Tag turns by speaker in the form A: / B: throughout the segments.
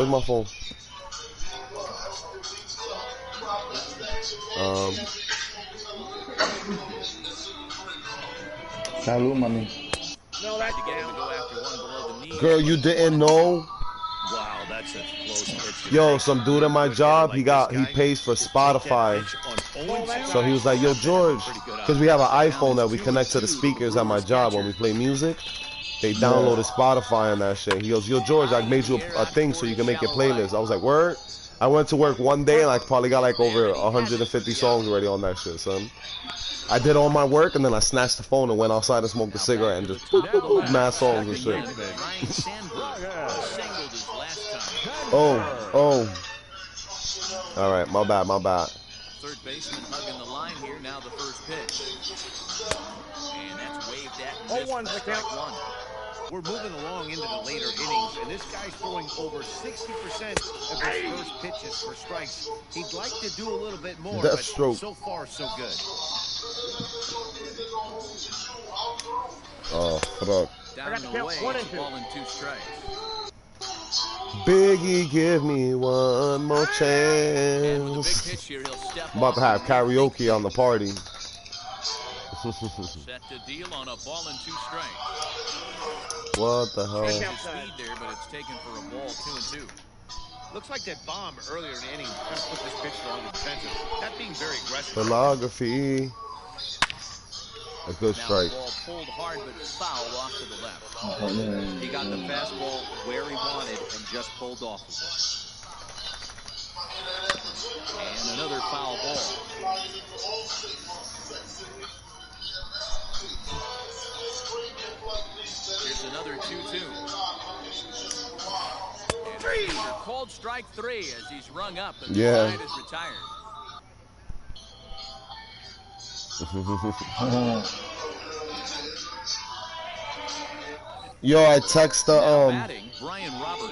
A: Where's my phone?
B: Salud, mami.
C: No, that's to get him to go after one below the knee.
A: Girl, you didn't know?
C: Wow, that's a close pitch.
A: Yo, some dude at my job, he pays for Spotify. So he was like, yo, George, because we have an iPhone that we connect to the speakers at my job when we play music. They downloaded Spotify and that shit. He goes, yo, George, I made you a thing so you can make your playlist. I was like, word? I went to work one day and I probably got like over 150 songs already on that shit, son. I did all my work and then I snatched the phone and went outside and smoked a cigarette and just mad songs and shit. Oh. Alright, my bad.
C: Third baseman hugging the line here, now the first pitch. And that's waved at and missed for strike one. We're moving along into the later innings, and this guy's throwing over 60% of his first pitches for strikes. He'd like to do a little bit more, but so far, so good.
A: Oh, fuck.
C: Down and away, ball and 2 strikes.
A: Biggie, give me one more chance. I'm about to have karaoke on the party.
C: Set to deal on a ball and 2 strikes.
A: What the hell?
C: Speed there, but it's taken for a ball, 2-2. Looks like that bomb earlier in the inning kind of put this pitcher on the defensive. Not being very aggressive.
A: Philosophy. A good strike.
C: Ball pulled hard, but foul off to the left. He got the fastball where he wanted and just pulled off of it. And another foul ball. Here's another 2-2. And called strike 3 as he's rung up and the side is retired.
A: Yo,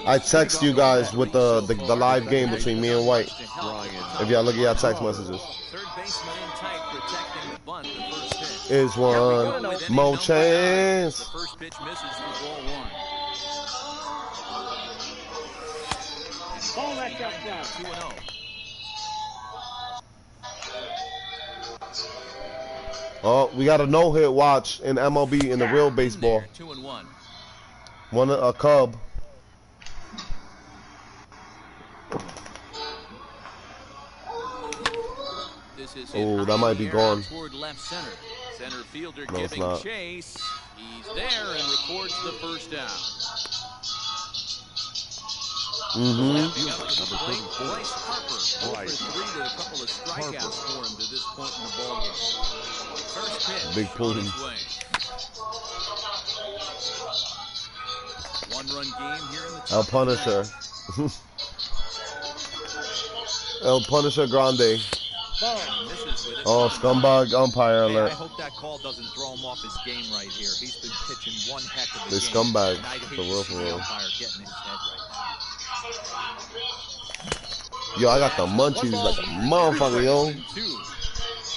A: I text you guys with the live game between me and White. If y'all look at y'all text messages. Is one more chance.
C: The first pitch misses for ball 1.
D: Ball that down.
C: 2-0.
A: Oh, we got a no-hit watch in MLB in the real baseball.
C: 2-1.
A: One a Cub. Oh, that might be gone.
C: Toward left center. Center fielder giving chase. He's there and records the first down. Bryce Harper, 0 for 3 with a couple of strikeouts for him to this point in the ballgame. First pitch.
A: Big pudding.
C: One-run game here in the
A: El Punisher. El Punisher Grande. Oh, scumbag umpire alert.
C: I hope that call doesn't throw him off his game right here. He's been pitching one heck of a
A: game. Scumbag, for real. Yo, I got the munchies like a motherfucker, yo.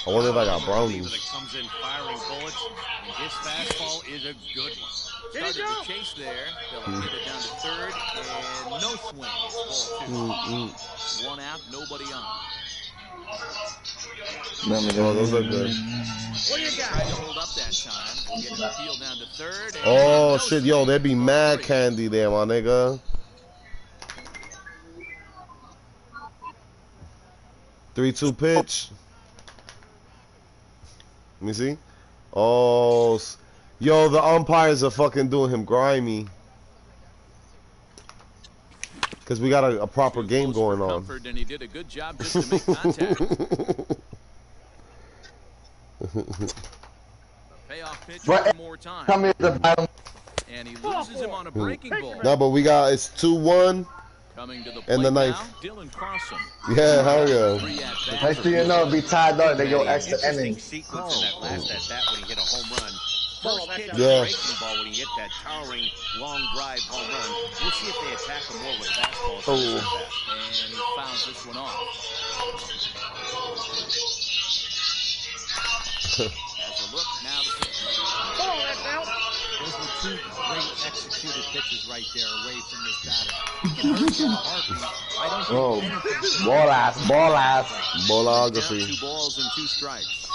A: I wonder if I got brownies.
C: Comes in firing bullets, and his fastball is a good one. Started to chase there. They'll get it down to third, and no swing. It's ball 2. 1 out, nobody on.
A: Oh, those are good.
C: What do you got? Tried to hold up that time. Get the field down to third.
A: Oh shit, yo, there'd be mad candy there, my nigga. 3-2 pitch. Let me see. Oh, yo, the umpires are fucking doing him grimy. Because we got a proper game going on.
C: And he did a good job just to make contact. Payoff pitch one more time.
B: Come here, the bottom.
C: And he loses him on a breaking ball.
A: No, but we got it's 2-1.
C: Coming to the
A: and the ninth.
C: Dylan Carson.
A: Yeah, hell yeah.
B: Next thing you know, be tied up, they go extra innings.
C: Sequence in that last at bat when he hit a home run. First pitch
A: yeah.
C: breaking ball when he hit that towering long drive home run. We'll see if they attack him more with fastballs.
A: Oh.
C: And he fouls this one off. As a look now to pitch.
D: Oh, that's out.
C: Those were 2 great executed pitches inches right there away from this batter. He can hurt you in a heartbeat. I don't think anything.
B: Ball ass.
A: Ballography.
C: 2 balls and 2 strikes.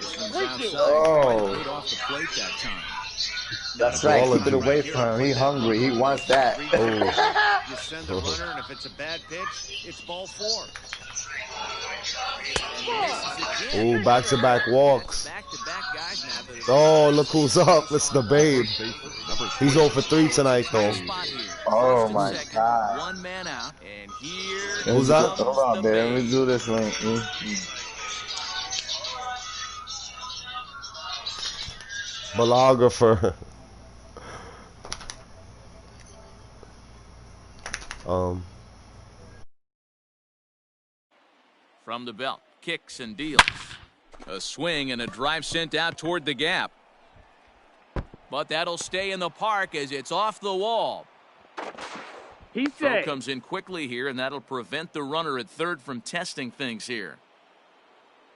C: This one's outside.
B: Oh.
C: Quite a bit off the plate that time.
B: That's right. Keep it away from him. He hungry. He wants that.
C: You send the runner, and if it's a bad pitch, it's ball 4.
A: Ooh, back-to-back walks.
C: Back-to-back guys now that
A: Oh, look who's up. It's the babe. He's 0 for 3 tonight, though.
B: Oh my God.
C: 1 man out, and here
A: Who's that?
B: Hold on, babe. Let me do this one.
A: Ballographer.
C: From the belt, kicks and deals. A swing and a drive sent out toward the gap. But that'll stay in the park as it's off the wall. Throw comes in quickly here, and that'll prevent the runner at third from testing things here.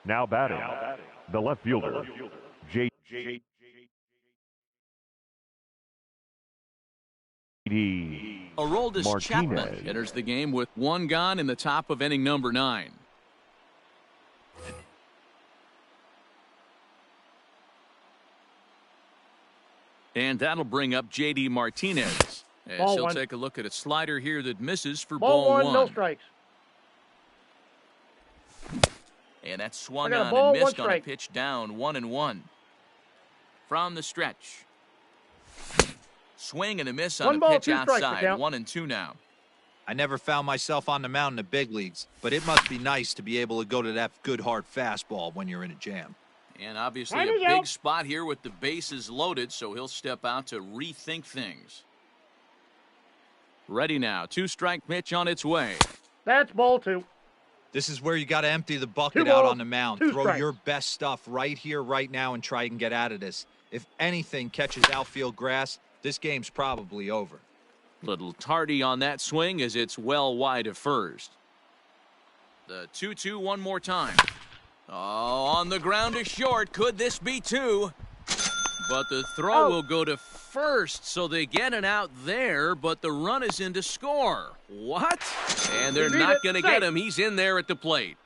D: Now batting, the left fielder, J.D.
C: Aroldis Chapman enters the game with 1 gone in the top of inning number 9. And that'll bring up J.D. Martinez. As he'll take a look at a slider here that misses for ball 1.
E: No strikes.
C: And that swung on and missed on a pitch down 1-1. From the stretch. Swing and a miss on a pitch outside. 1-2 now.
F: I never found myself on the mound in the big leagues, but it must be nice to be able to go to that good hard fastball when you're in a jam.
C: And obviously a big spot here with the bases loaded, so he'll step out to rethink things. Ready now. 2-strike pitch on its way.
E: That's ball 2.
F: This is where you got to empty the bucket out on the mound. Throw your best stuff right here, right now, and try and get out of this. If anything catches outfield grass, this game's probably over.
C: Little tardy on that swing as it's well wide of first. The 2-2 one more time. Oh, on the ground to short. Could this be 2? But the throw will go to first, so they get it out there, but the run is in to score. What? And they're not going to get him. He's in there at the plate.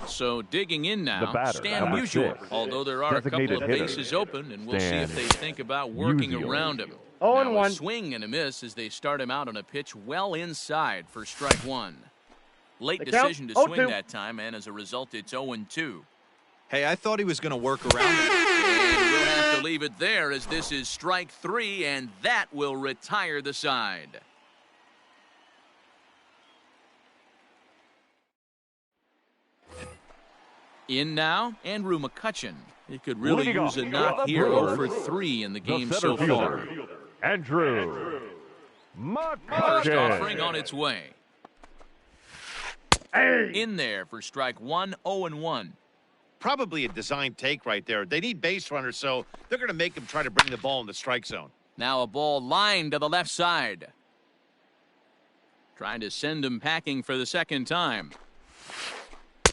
C: So digging in now, Stan Musial, although there are a couple of bases open, and we'll see if they think about working around him. Now a swing and a miss as they start him out on a pitch well inside for strike 1. Late decision to swing that time, and as a result, it's 0-2.
F: Hey, I thought he was going to work around it.
C: And we'll have to leave it there as this is strike 3, and that will retire the side. In now, Andrew McCutchen. He could really use a knock here. 0 for 3 in the game so far.
D: Andrew McCutchen.
C: First offering on its way. In there for strike 1, 0-1.
G: Probably a design take right there. They need base runners, so they're going to make him try to bring the ball in the strike zone.
C: Now a ball lined to the left side. Trying to send him packing for the second time.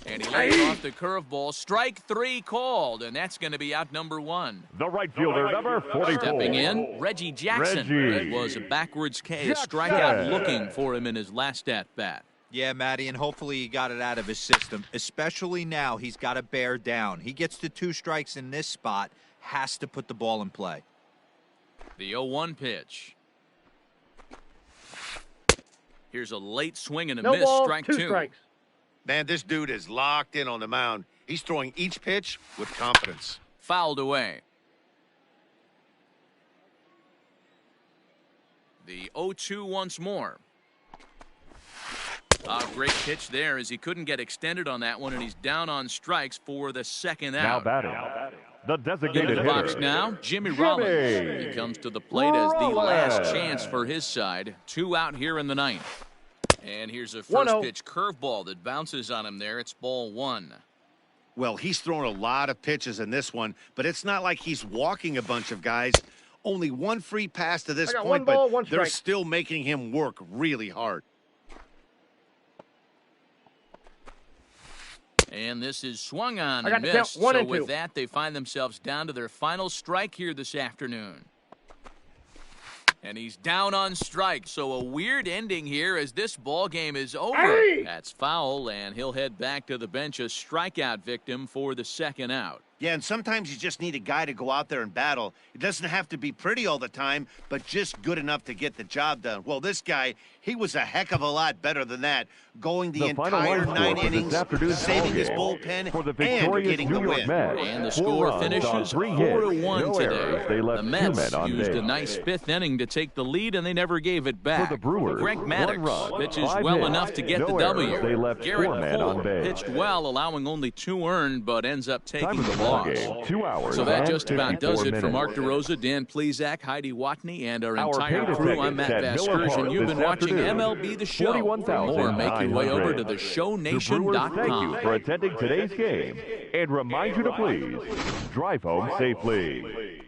C: And he lays off the curveball. Strike 3 called, and that's going to be out number 1.
D: The right fielder, number 44.
C: Stepping in, Reggie Jackson. It was a backwards K, a strikeout looking for him in his last at-bat.
F: Yeah, Matty, and hopefully he got it out of his system, especially now he's got to bear down. He gets to 2 strikes in this spot, has to put the ball in play.
C: The 0-1 pitch. Here's a late swing and a miss, strike 2.
E: Strikes.
G: Man, this dude is locked in on the mound. He's throwing each pitch with confidence.
C: Fouled away. The 0-2 once more. Great pitch there as he couldn't get extended on that one, and he's down on strikes for the second out.
D: Now batting, the designated
C: in the box now, Jimmy Rollins. He comes to the plate as the last chance for his side. 2 out here in the 9th. And here's a first pitch curveball that bounces on him there. It's ball 1.
G: Well, he's thrown a lot of pitches in this one, but it's not like he's walking a bunch of guys. Only 1 free pass to this point, but they're still making him work really hard.
C: And this is swung on and missed. So with that, they find themselves down to their final strike here this afternoon.
E: And he's down on strike, so a weird ending here as this ball game is over. That's foul, and he'll head back to the bench, a strikeout victim for the second out.
G: Yeah, and sometimes you just need a guy to go out there and battle. It doesn't have to be pretty all the time, but just good enough to get the job done. Well, this guy, he was a heck of a lot better than that, going the entire 9 innings, saving his bullpen, and getting the win.
E: And the score finishes 4-1 today. The Mets used a nice fifth inning to take the lead, and they never gave it back.
D: For the Brewers,
E: Greg Maddux pitches well enough to get the W.
D: They left
E: Garrett
D: Cole
E: Cole pitched well, allowing only 2 earned, but ends up taking the loss.
D: 2 hours.
E: So that just about does it for Mark DeRosa, Dan Plezak, Heidi Watney, and our entire crew. I'm Matt Vasgersian. You've been watching MLB The Show. For more, make your way over to theshownation.com.
D: Thank you for attending today's game and remind you to please drive home safely.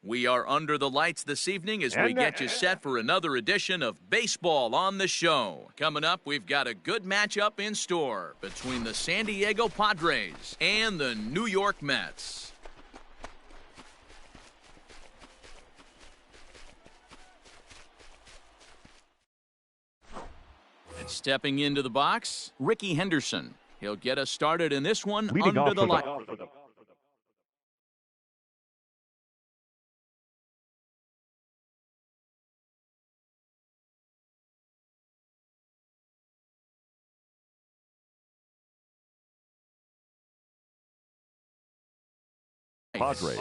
E: We are under the lights this evening as we get you set for another edition of Baseball on the Show. Coming up, we've got a good matchup in store between the San Diego Padres and the New York Mets. And stepping into the box, Ricky Henderson. He'll get us started in this one under the lights.
D: Padres,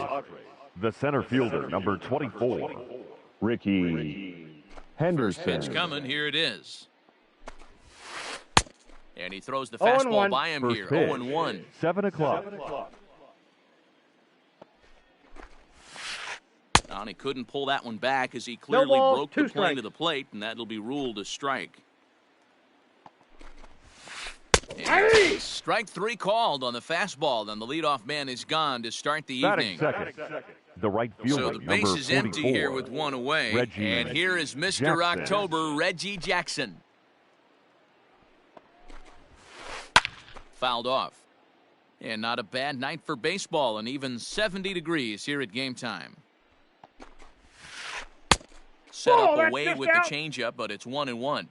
D: the center fielder, number 24, Ricky Henderson.
E: Pitch coming, here it is. And he throws the fastball by him here, 0-1.
D: 7 o'clock.
E: And he couldn't pull that one back as he clearly broke the plane to the plate, and that'll be ruled a strike. Strike 3 called on the fastball. Then the leadoff man is gone to start the evening.
D: Second. The right fielder,
E: so the base is empty here with one away.
D: Reggie
E: and here is Mr.
D: Jackson.
E: October, Reggie Jackson. Fouled off. And not a bad night for baseball, and even 70 degrees here at game time. Set up away with the changeup, but it's 1-1.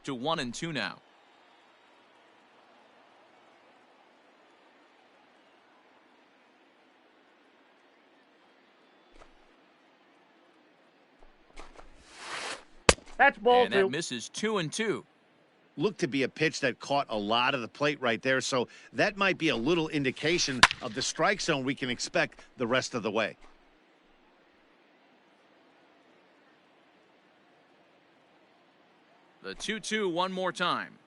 E: To 1-2 now.
H: That's ball
E: and that misses 2-2.
G: Looked to be a pitch that caught a lot of the plate right there, so that might be a little indication of the strike zone we can expect the rest of the way.
E: The 2-2 one more time.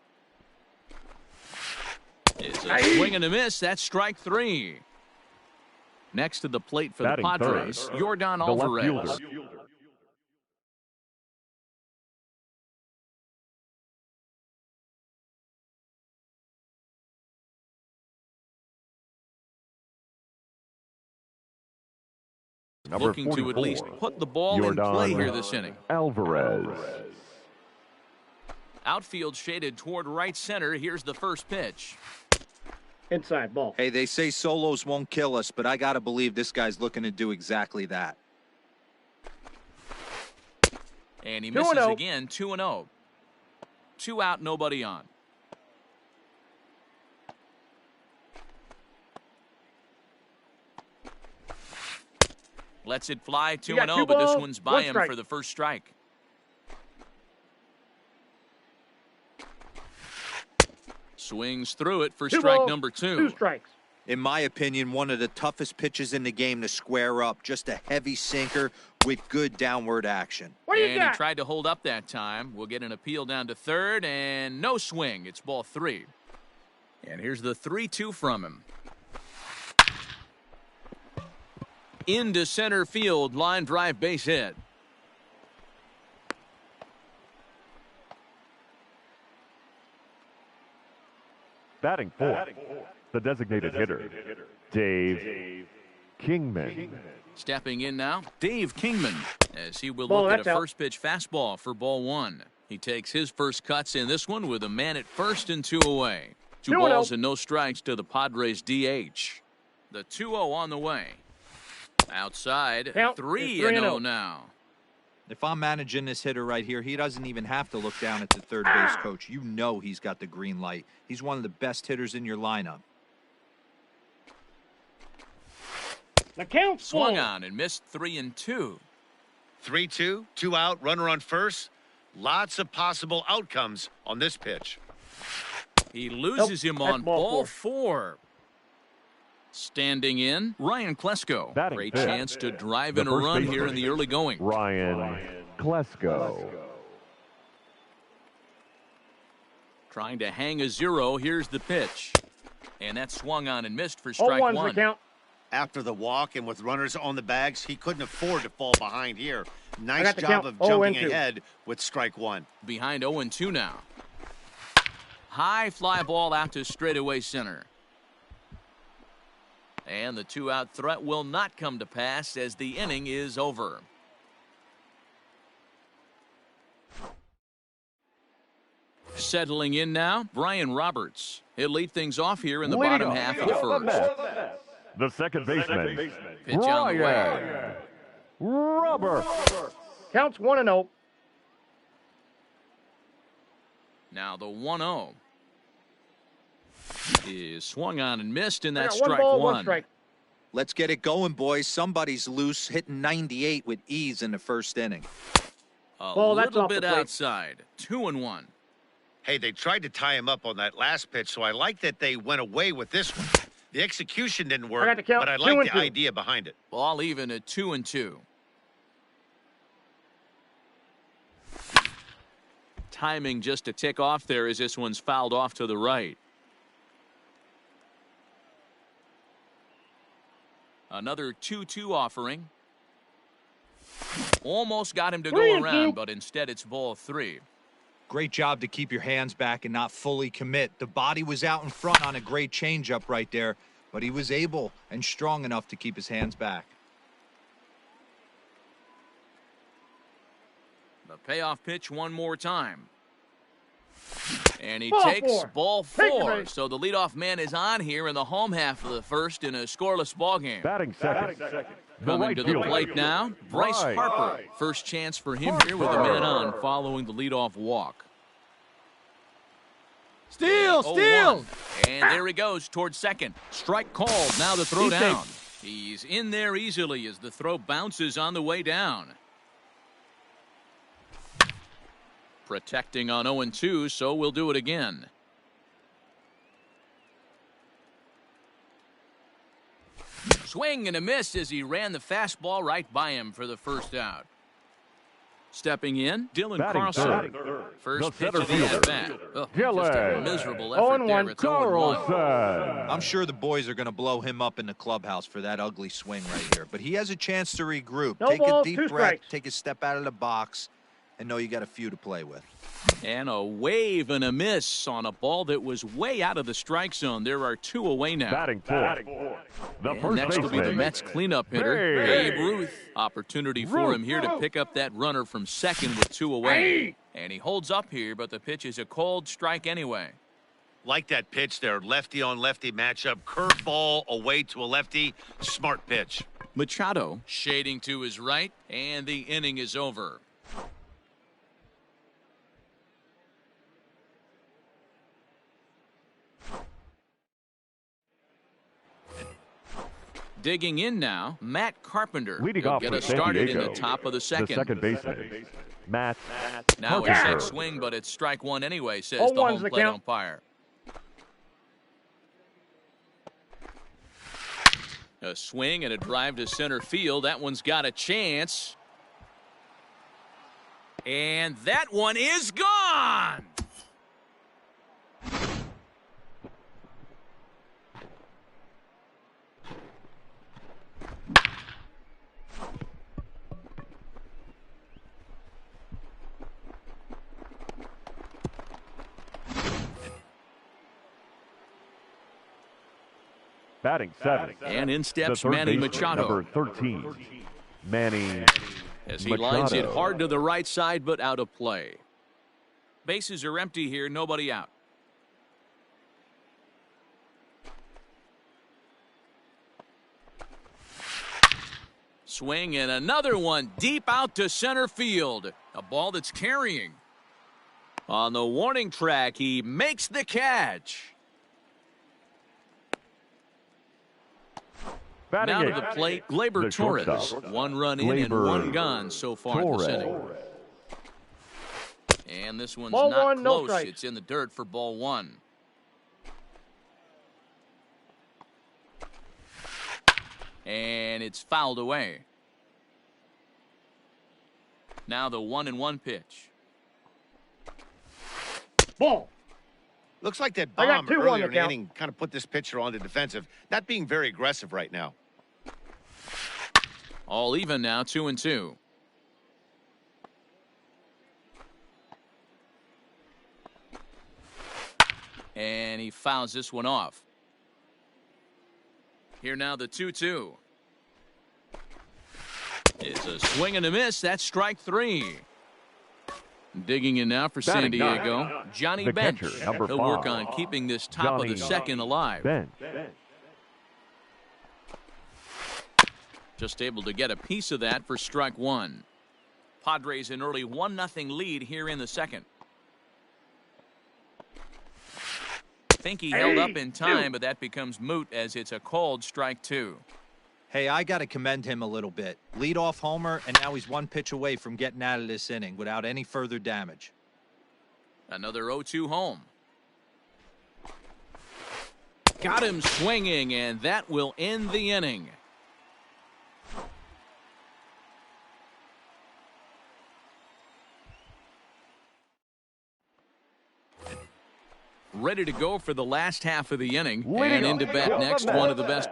E: It's a swing and a miss. That's strike 3. Next to the plate for the Padres, Yordan Alvarez. Looking to at least put the ball in play here this inning.
D: Alvarez.
E: Outfield shaded toward right center. Here's the first pitch.
H: Inside ball.
F: Hey, they say solos won't kill us, but I got to believe this guy's looking to do exactly that.
E: And he misses again, 2-0. 2 out, nobody on. Lets it fly, 2-0, but this one's by him for the first strike. Swings through it for strike number 2.
H: 2 strikes.
F: In my opinion, one of the toughest pitches in the game to square up. Just a heavy sinker with good downward action.
E: And he tried to hold up that time. We'll get an appeal down to third, and no swing. It's ball 3. And here's the 3-2 from him. Into center field, line drive base hit.
D: Batting fourth, the designated hitter, Dave Kingman.
E: Stepping in now, Dave Kingman, as he will look at a first pitch fastball for ball 1. He takes his first cuts in this one with a man at first and 2 away. 2 balls and no strikes to the Padres DH. The 2-0 on the way. Outside, 3-0 now.
F: If I'm managing this hitter right here, he doesn't even have to look down at the third base coach. You know he's got the green light. He's one of the best hitters in your lineup.
H: The count
E: swung on and missed 3-2.
G: 3-2, 2 out, runner on first. Lots of possible outcomes on this pitch.
E: He loses him on ball 4. Standing in, Ryan Klesko. Great chance to drive in a run here in the early going.
D: Ryan Klesko.
E: Trying to hang a 0. Here's the pitch. And that swung on and missed for strike 1.
H: The count.
G: After the walk and with runners on the bags, he couldn't afford to fall behind here. Nice job of jumping ahead with strike 1.
E: Behind 0-2 now. High fly ball out to straightaway center. And the 2-out threat will not come to pass as the inning is over. Settling in now, Brian Roberts. He'll lead things off here in the bottom half of the first.
D: The second baseman,
E: Pitch on the way.
D: Roberts.
H: Counts 1-0.
E: Now the 1-0 is swung on and missed, and that's
H: One
E: strike
H: ball,
E: one.
H: one strike.
F: Let's get it going, boys. Somebody's loose, hitting 98 with ease in the first inning.
E: A
H: Ball, that's
E: little
H: off the
E: bit
H: plate.
E: outside. 2-1.
G: Hey, they tried to tie him up on that last pitch, so I like that they went away with this one. The execution didn't
H: I
G: work,
H: got the count,
G: but I like the
H: 2-2.
G: idea behind it.
E: Ball even at 2-2. Timing just a tick off there as this one's fouled off to the right. Another 2-2 offering. Almost got him to go around, but instead it's ball 3.
F: Great job to keep your hands back and not fully commit. The body was out in front on a great changeup right there, but he was able and strong enough to keep his hands back.
E: The payoff pitch one more time. And he
H: Ball
E: takes
H: four.
E: ball
H: Take the
E: 4.
H: base.
E: So the leadoff man is on here in the home half of the first in a scoreless ball game.
D: Batting second.
E: Coming to the plate now, Bryce Harper. First chance for him here with a man on following the leadoff walk.
H: Steal!
E: 0-1. And there he goes towards second. Strike called. Now the throw down. He's in there easily as the throw bounces on the way down. Protecting on 0-2, so we'll do it again. Swing and a miss as he ran the fastball right by him for the first out. Stepping in, Dylan
D: Batting
E: Carlson.
D: third.
E: First
D: The
E: pitch of the
D: center
E: at-bat. Oh, just a miserable effort there. It's 0-1.
D: Carlson.
F: I'm sure the boys are going to blow him up in the clubhouse for that ugly swing right here, but he has a chance to regroup.
H: No
F: Take
H: balls,
F: a deep
H: 2
F: breath,
H: strikes.
F: take a step out of the box, and know you got a few to play with.
E: And a wave and a miss on a ball that was way out of the strike zone. There are 2 away now.
D: Batting fourth. The
E: And
D: first
E: next will be the
D: baseman,
E: Mets cleanup hitter,
D: Babe
E: Babe Ruth. Opportunity for him here to pick up that runner from second with 2 away. And he holds up here, but the pitch is a cold strike anyway.
G: Like that pitch there, lefty on lefty matchup, curveball away to a lefty, smart pitch.
E: Machado shading to his right, and the inning is over. Digging in now, Matt Carpenter.
D: leading
E: He'll
D: off
E: get
D: for
E: us
D: San
E: started
D: Diego.
E: in the top of the second.
D: The second baseman, Matt
E: Now a
D: Carpenter.
E: check swing, but it's strike one anyway, says the
H: 0-1's
E: home
H: the
E: plate
H: count.
E: umpire. A swing and a drive to center field. That one's got a chance. And that one is gone.
D: Batting seventh.
E: And in
D: The
E: steps
D: third
E: Manny
D: baseman,
E: Machado.
D: number 13, Manny
E: As he lines it
D: Machado.
E: hard to the right side, but out of play. Bases are empty here, nobody out. Swing and another one deep out to center field. A ball that's carrying. On the warning track, he makes the catch.
D: Batting
E: Now to
D: eighth.
E: the plate, Gleyber
D: The
E: Torres.
D: shortstop,
E: 1 run in and
D: Gleyber
E: 1 gone so far
D: Torres.
E: this inning. And this one's
H: Ball
E: not
H: 1, no
E: close.
H: strikes.
E: It's in the dirt for ball 1. And it's fouled away. Now the 1-1 pitch.
H: Ball.
G: Looks like that
H: I got
G: bomb
H: 2 on
G: earlier
H: the
G: in the
H: count.
G: inning kind of put this pitcher on the defensive, not being very aggressive right now.
E: All even now, 2-2. And he fouls this one off. Here now the 2-2. It's a swing and a miss. That's strike 3. Digging in now for San Diego, Johnny Bench. He'll work on keeping this top of the second alive. Just able to get a piece of that for strike 1. Padres an early 1-0 lead here in the second. Think he held up in time, but that becomes moot as it's a called strike 2.
F: Hey, I got to commend him a little bit. Leadoff homer, and now he's 1 pitch away from getting out of this inning without any further damage.
E: Another 0-2 home. Got him swinging, and that will end the inning. Ready to go for the last half of the inning, and into bat next, one of the best.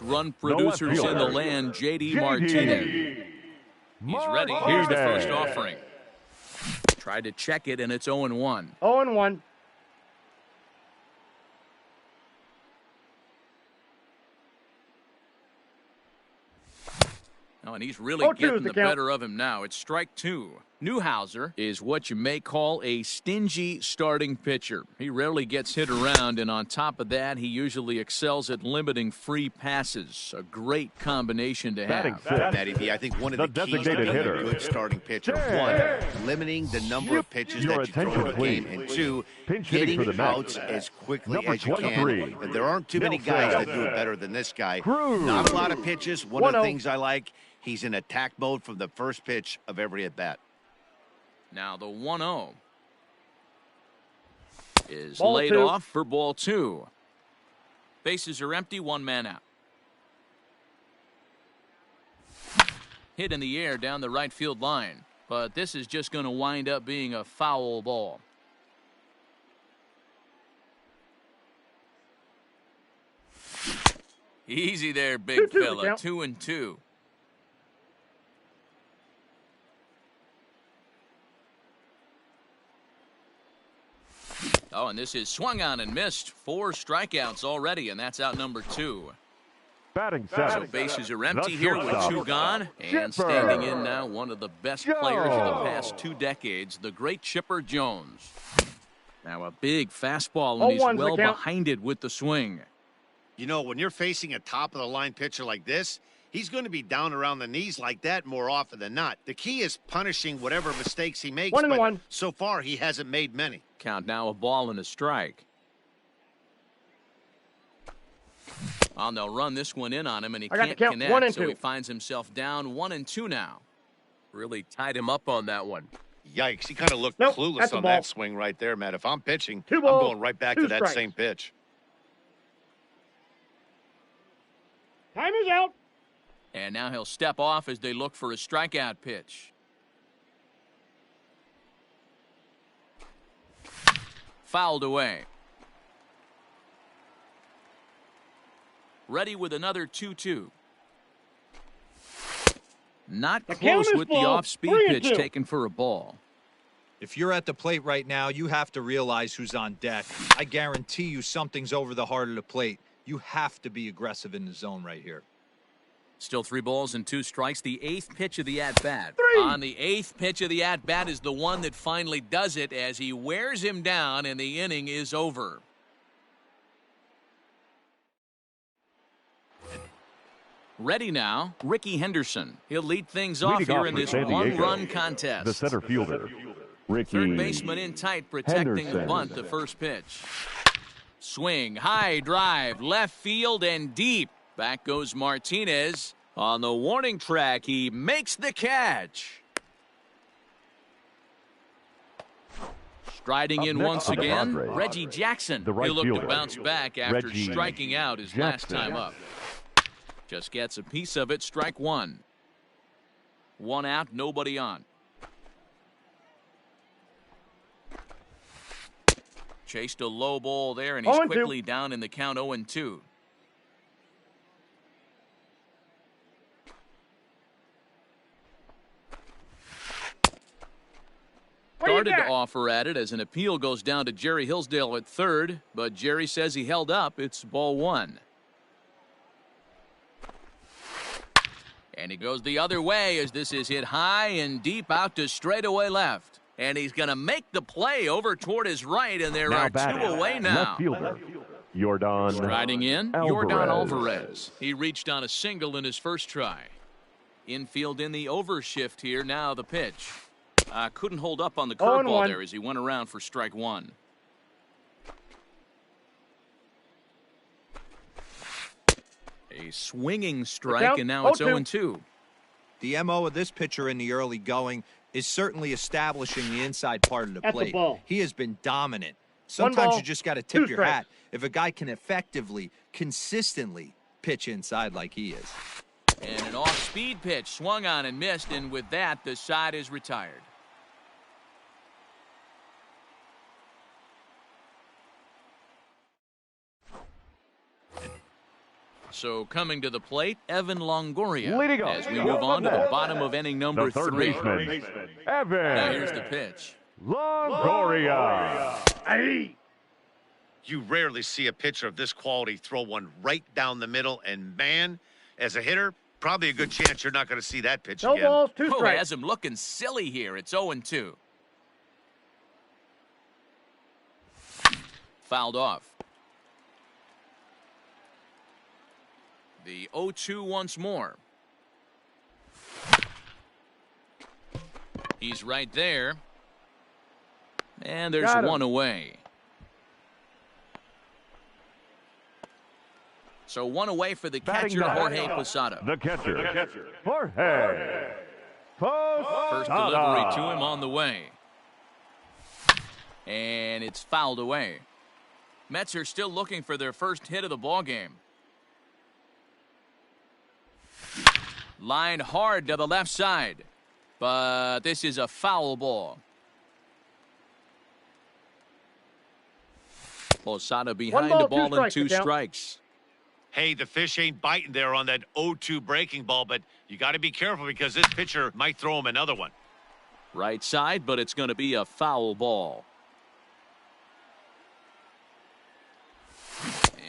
E: Run producers in the land, J.D. Martinez. He's ready. Here's the first offering. Tried to check it, and it's 0-1.
H: 0-1.
E: Oh, and he's really getting the better of him now. It's strike 2. Newhouser is what you may call a stingy starting pitcher. He rarely gets hit around, and on top of that, he usually excels at limiting free passes. A great combination to have.
G: Matty B, I think one of the keys to being a good starting pitcher, 1, limiting the number of pitches that you throw in a game, and 2, getting outs as quickly as you can. But there aren't too many guys that do it better than this guy. Not a lot of pitches. One of the things I like, he's in attack mode from the first pitch of every at-bat.
E: Now the 1-0 is laid off for ball 2. Bases are empty, 1 man out. Hit in the air down the right field line, but this is just going to wind up being a foul ball. Easy there, big fella. 2-2. Oh, and this is swung on and missed. 4 strikeouts already, and that's out number 2. So bases are empty here with 2 gone. And standing in now, one of the best players of the past 2 decades, the great Chipper Jones. Now a big fastball, and he's well behind it with the swing.
G: You know, when you're facing a top-of-the-line pitcher like this, he's going to be down around the knees like that more often than not. The key is punishing whatever mistakes he makes, but so far he hasn't made many.
E: Count now, a ball and a strike. Well, they'll run this one in on him, and he can't connect, so he finds himself down 1-2 now. Really tied him up on that one.
G: Yikes, he kind of looked clueless on that swing right there, Matt. If I'm pitching, I'm going right back to that same pitch.
H: Time is out.
E: And now he'll step off as they look for a strikeout pitch. Fouled away. Ready with another 2-2. Not close with the off-speed pitch taken for a ball.
F: If you're at the plate right now, you have to realize who's on deck. I guarantee you something's over the heart of the plate. You have to be aggressive in the zone right here.
E: Still 3 balls and 2 strikes. The 8th pitch of the at-bat. On the 8th pitch of the at-bat is the one that finally does it as he wears him down, and the inning is over. Ready now, Ricky Henderson. He'll lead things off here in this one-run contest.
D: The center fielder, Ricky
E: Third baseman in tight, protecting the bunt, the first pitch. Swing, high drive, left field and deep. Back goes Martinez. On the warning track, he makes the catch. Striding in once again, Reggie Jackson. He'll look to bounce back after striking out his last time up. Just gets a piece of it, strike one. One out, nobody on. Chased a low ball there, and he's quickly down in the count 0-2. Started to offer at it as an appeal goes down to Jerry Hillsdale at third, but Jerry says he held up. It's ball one. And he goes the other way as this is hit high and deep out to straightaway left. And he's going to make the play over toward his right, and there are two away now.
D: Left fielder, Yordan
E: Striding in, Yordan Alvarez. He reached on a single in his first try. Infield in the overshift here. Now the pitch. Couldn't hold up on the curveball there as he went around for strike one. A swinging strike, and now it's 0-2.
F: The MO of this pitcher in the early going is certainly establishing the inside part of the plate. He has been dominant. Sometimes you just got to tip your hat if a guy can effectively, consistently pitch inside like he is.
E: And an off-speed pitch swung on and missed, and with that, the side is retired. So coming to the plate, Evan Longoria. As we move on to the bottom of inning number 3.
D: Evan.
E: Now here's the pitch.
D: Longoria.
H: Hey.
G: You rarely see a pitcher of this quality throw one right down the middle, and man, as a hitter, probably a good chance you're not going to see that pitch again.
H: No balls, 2 strikes.
E: Has him looking silly here. It's 0-2. Fouled off. The 0-2 once more. He's right there. And there's one away. So one away for the catcher, Jorge Posada.
D: The catcher, Jorge Posada.
E: First delivery to him on the way. And it's fouled away. Mets are still looking for their first hit of the ballgame. Lined hard to the left side. But this is a foul ball. Posada behind the ball and 2 strikes.
G: Hey, the fish ain't biting there on that 0-2 breaking ball, but you got to be careful because this pitcher might throw him another one.
E: Right side, but it's going to be a foul ball.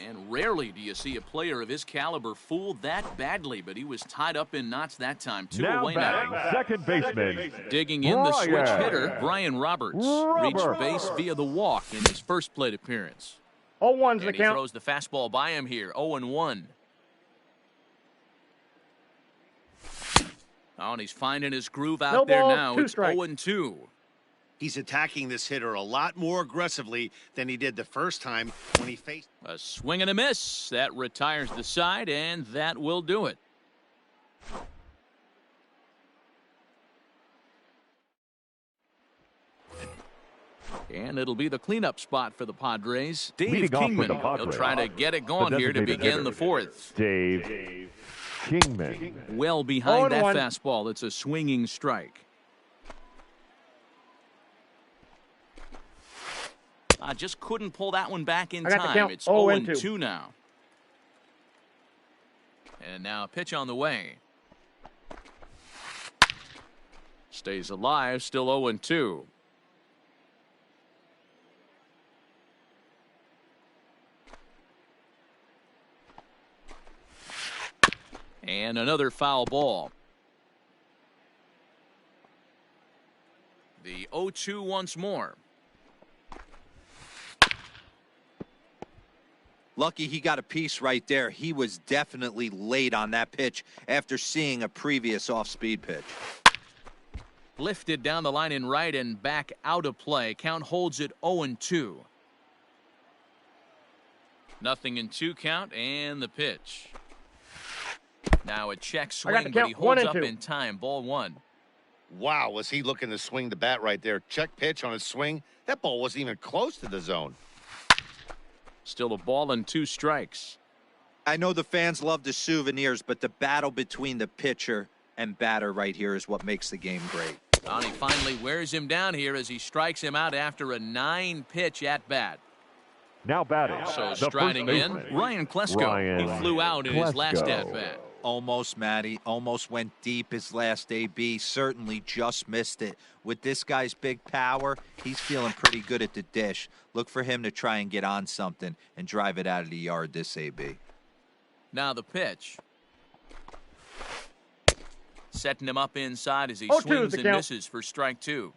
E: And rarely do you see a player of his caliber fooled that badly, but he was tied up in knots that time. 2 away now.
D: Second baseman.
E: Digging in the switch hitter, Brian Roberts. Reached base via the walk in his first plate appearance.
H: 0-1's the
E: And he
H: count.
E: throws the fastball by him here, 0-1. Oh, and he's finding his groove out there now. It's 0-2.
G: He's attacking this hitter a lot more aggressively than he did the first time when he faced.
E: A swing and a miss. That retires the side, and that will do it. And it'll be the cleanup spot for the Padres. Dave Kingman. He'll try to get it going here to begin the 4th.
D: Dave Kingman.
E: Well behind that fastball. It's a swinging strike. I just couldn't pull that one back in time. It's 0-2 now. And now a pitch on the way. Stays alive, still 0-2. And another foul ball. The 0-2 once more.
F: Lucky he got a piece right there. He was definitely late on that pitch after seeing a previous off-speed pitch.
E: Lifted down the line in right and back out of play. Count holds it 0-2. 0-2 count and the pitch. Now a check swing, but he holds up in time. Ball 1.
G: Wow, was he looking to swing the bat right there. Check pitch on his swing. That ball wasn't even close to the zone.
E: Still a ball and 2 strikes.
F: I know the fans love the souvenirs, but the battle between the pitcher and batter right here is what makes the game great.
E: And he finally wears him down here as he strikes him out after a 9-pitch at bat.
D: Now batting.
E: So striding in, Ryan Klesko. He flew out in his last at bat.
F: Almost, Matty. Almost went deep his last AB. Certainly just missed it. With this guy's big power, he's feeling pretty good at the dish. Look for him to try and get on something and drive it out of the yard this AB.
E: Now the pitch. Setting him up inside as he swings and misses for strike 2.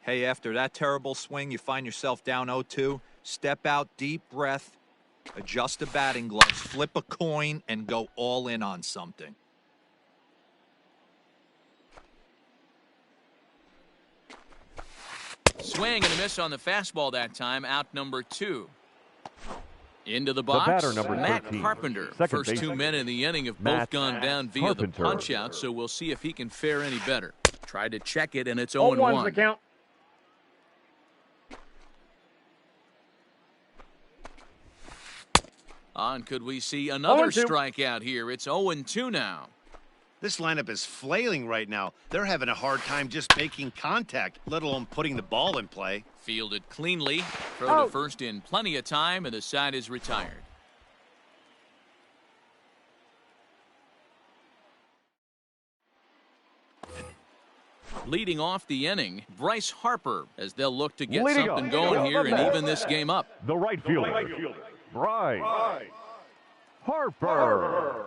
F: Hey, after that terrible swing, you find yourself down 0-2. Step out, deep breath, adjust the batting gloves, flip a coin, and go all in on something.
E: Swing and a miss on the fastball that time. Out number 2. Into the box,
D: batter, number
E: Matt
D: 13.
E: Carpenter.
D: Second
E: First 2 men in the inning have both gone down via the punch-out, so we'll see if he can fare any better. Tried to check it, and it's 0-1.
H: The count.
E: On, could we see another strikeout here? It's 0-2 now.
G: This lineup is flailing right now. They're having a hard time just making contact, let alone putting the ball in play.
E: Fielded cleanly. Throw to first in plenty of time, and the side is retired. Leading off the inning, Bryce Harper, as they'll look to get something going here and even this game up.
D: The right fielder, Bryce Harper.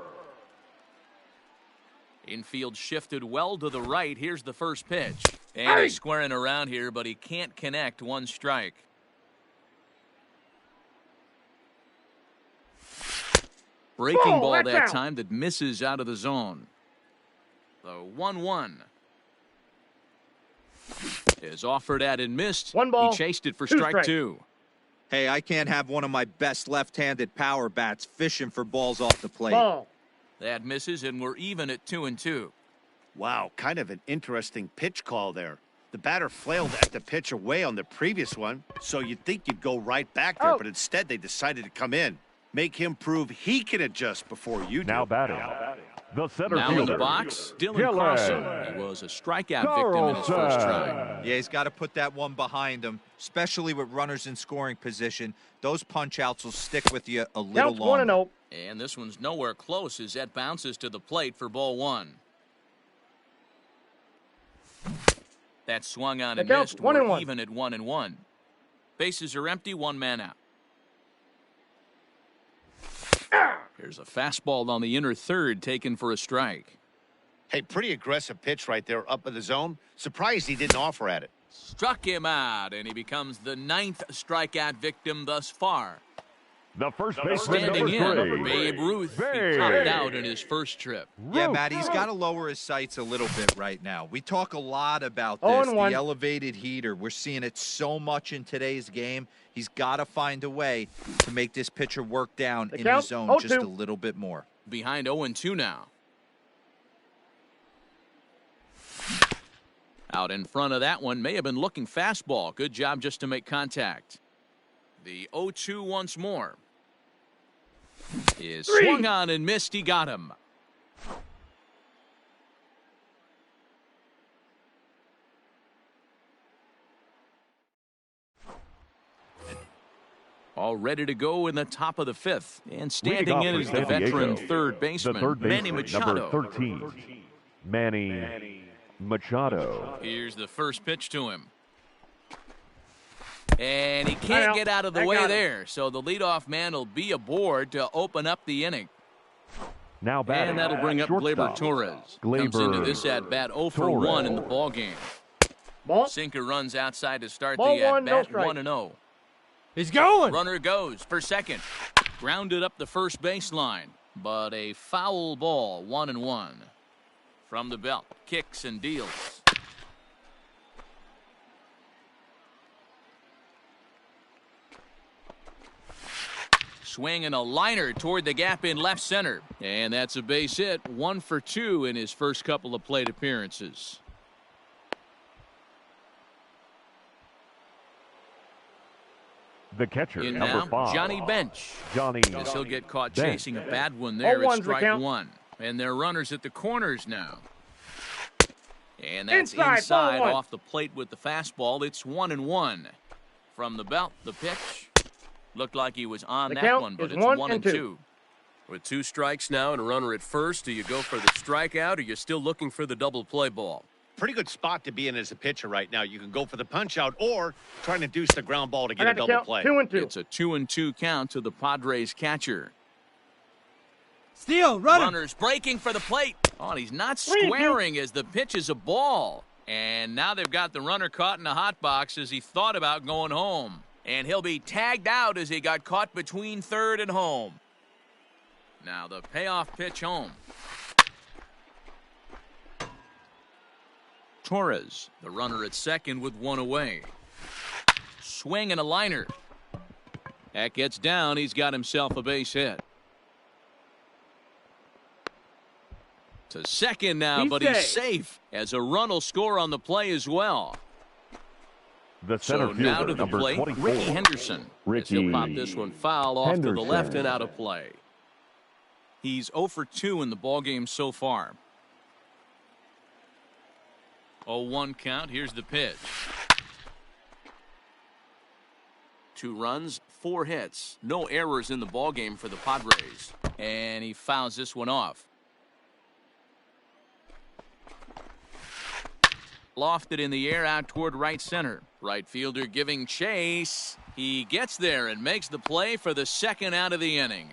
E: Infield shifted well to the right. Here's the first pitch. And he's squaring around here, but he can't connect. 1 strike. Breaking ball that time that misses out of the zone. The 1-1 is offered at and missed.
H: 1 ball.
E: He chased it for strike 2.
F: Hey, I can't have one of my best left-handed power bats fishing for balls off the plate.
H: Ball.
E: That misses, and we're even at 2-2.
G: Wow, kind of an interesting pitch call there. The batter flailed at the pitch away on the previous one, so you'd think you'd go right back there, but instead they decided to come in. Make him prove he can adjust before you do.
D: Now batting. The center
E: now
D: fielder.
E: in the box, Dylan Carlson. He was a strikeout victim in his first try.
F: Yeah, he's got to put that one behind him, especially with runners in scoring position. Those punch-outs will stick with you a little longer.
H: 1-0.
E: And this one's nowhere close as that bounces to the plate for ball 1. That swung on and missed. We're even at 1-1. Bases are empty, 1 man out. Here's a fastball on the inner third taken for a strike.
G: Hey, pretty aggressive pitch right there up in the zone. Surprised he didn't offer at it.
E: Struck him out, and he becomes the 9th strikeout victim thus far.
D: The first baseman,
E: standing
D: number 3.
E: in, Babe Ruth. He popped out in his first trip.
F: Yeah, Matt, he's got to lower his sights a little bit right now. We talk a lot about this, the elevated heater. We're seeing it so much in today's game. He's got to find a way to make this pitcher work down in the zone just a little bit more.
E: Behind 0-2 now. Out in front of that one, may have been looking fastball. Good job just to make contact. The 0-2 once more. Is swung on and missed. He got him. All ready to go in the top of the 5th. And standing in is the veteran third baseman, Manny Machado.
D: Number 13, Manny Machado.
E: Here's the first pitch to him. And he can't get out of the way there. So the leadoff man will be aboard to open up the inning.
D: Now batting.
E: And that'll bring up Gleyber Torres. Comes into this at-bat 0 for 1 in the ball game. Sinker runs outside to start the at-bat 1-0.
I: He's going.
E: Runner goes for second. Grounded up the first baseline, but a foul ball, 1-1. From the belt, kicks and deals. Swinging a liner toward the gap in left center. And that's a base hit. 1 for 2 in his first couple of plate appearances.
D: The catcher,
E: in
D: number
E: now,
D: 5.
E: Johnny Bench.
D: Johnny
E: As he'll get caught
D: Bench.
E: chasing a bad one there. It's strike
H: count.
E: 1. And they're runners at the corners now. And that's
H: Inside ball 1.
E: off the plate with the fastball. It's 1-1. From the belt, the pitch. Looked like he was on
H: The
E: that
H: count
E: one, but
H: is
E: it's
H: 1-2.
I: With 2 strikes now and a runner at first, do you go for the strikeout or you're still looking for the double play ball?
G: Pretty good spot to be in as a pitcher right now. You can go for the punch out or try and induce the ground ball to get a double play.
H: 2-2.
E: It's a 2-2 count to the Padres catcher.
J: Steal, runner.
E: Runners breaking for the plate. Oh, and he's not squaring as the pitch is a ball. And now they've got the runner caught in the hot box as he thought about going home. And he'll be tagged out as he got caught between third and home. Now the payoff pitch home. Torres, the runner at second with 1 away. Swing and a liner. That gets down. He's got himself a base hit. To second now, but he's safe as a run will score on the play as well.
D: The center
E: So
D: fielder,
E: now to the
D: number
E: plate,
D: 24.
E: Ricky Henderson. As he'll pop this one foul off to the
D: Henderson.
E: left and out of play. He's 0 for 2 in the ballgame so far. 0-1 count. Here's the pitch. 2 runs, 4 hits. No errors in the ballgame for the Padres. And he fouls this one off. Lofted in the air out toward right center. Right fielder giving chase. He gets there and makes the play for the second out of the inning.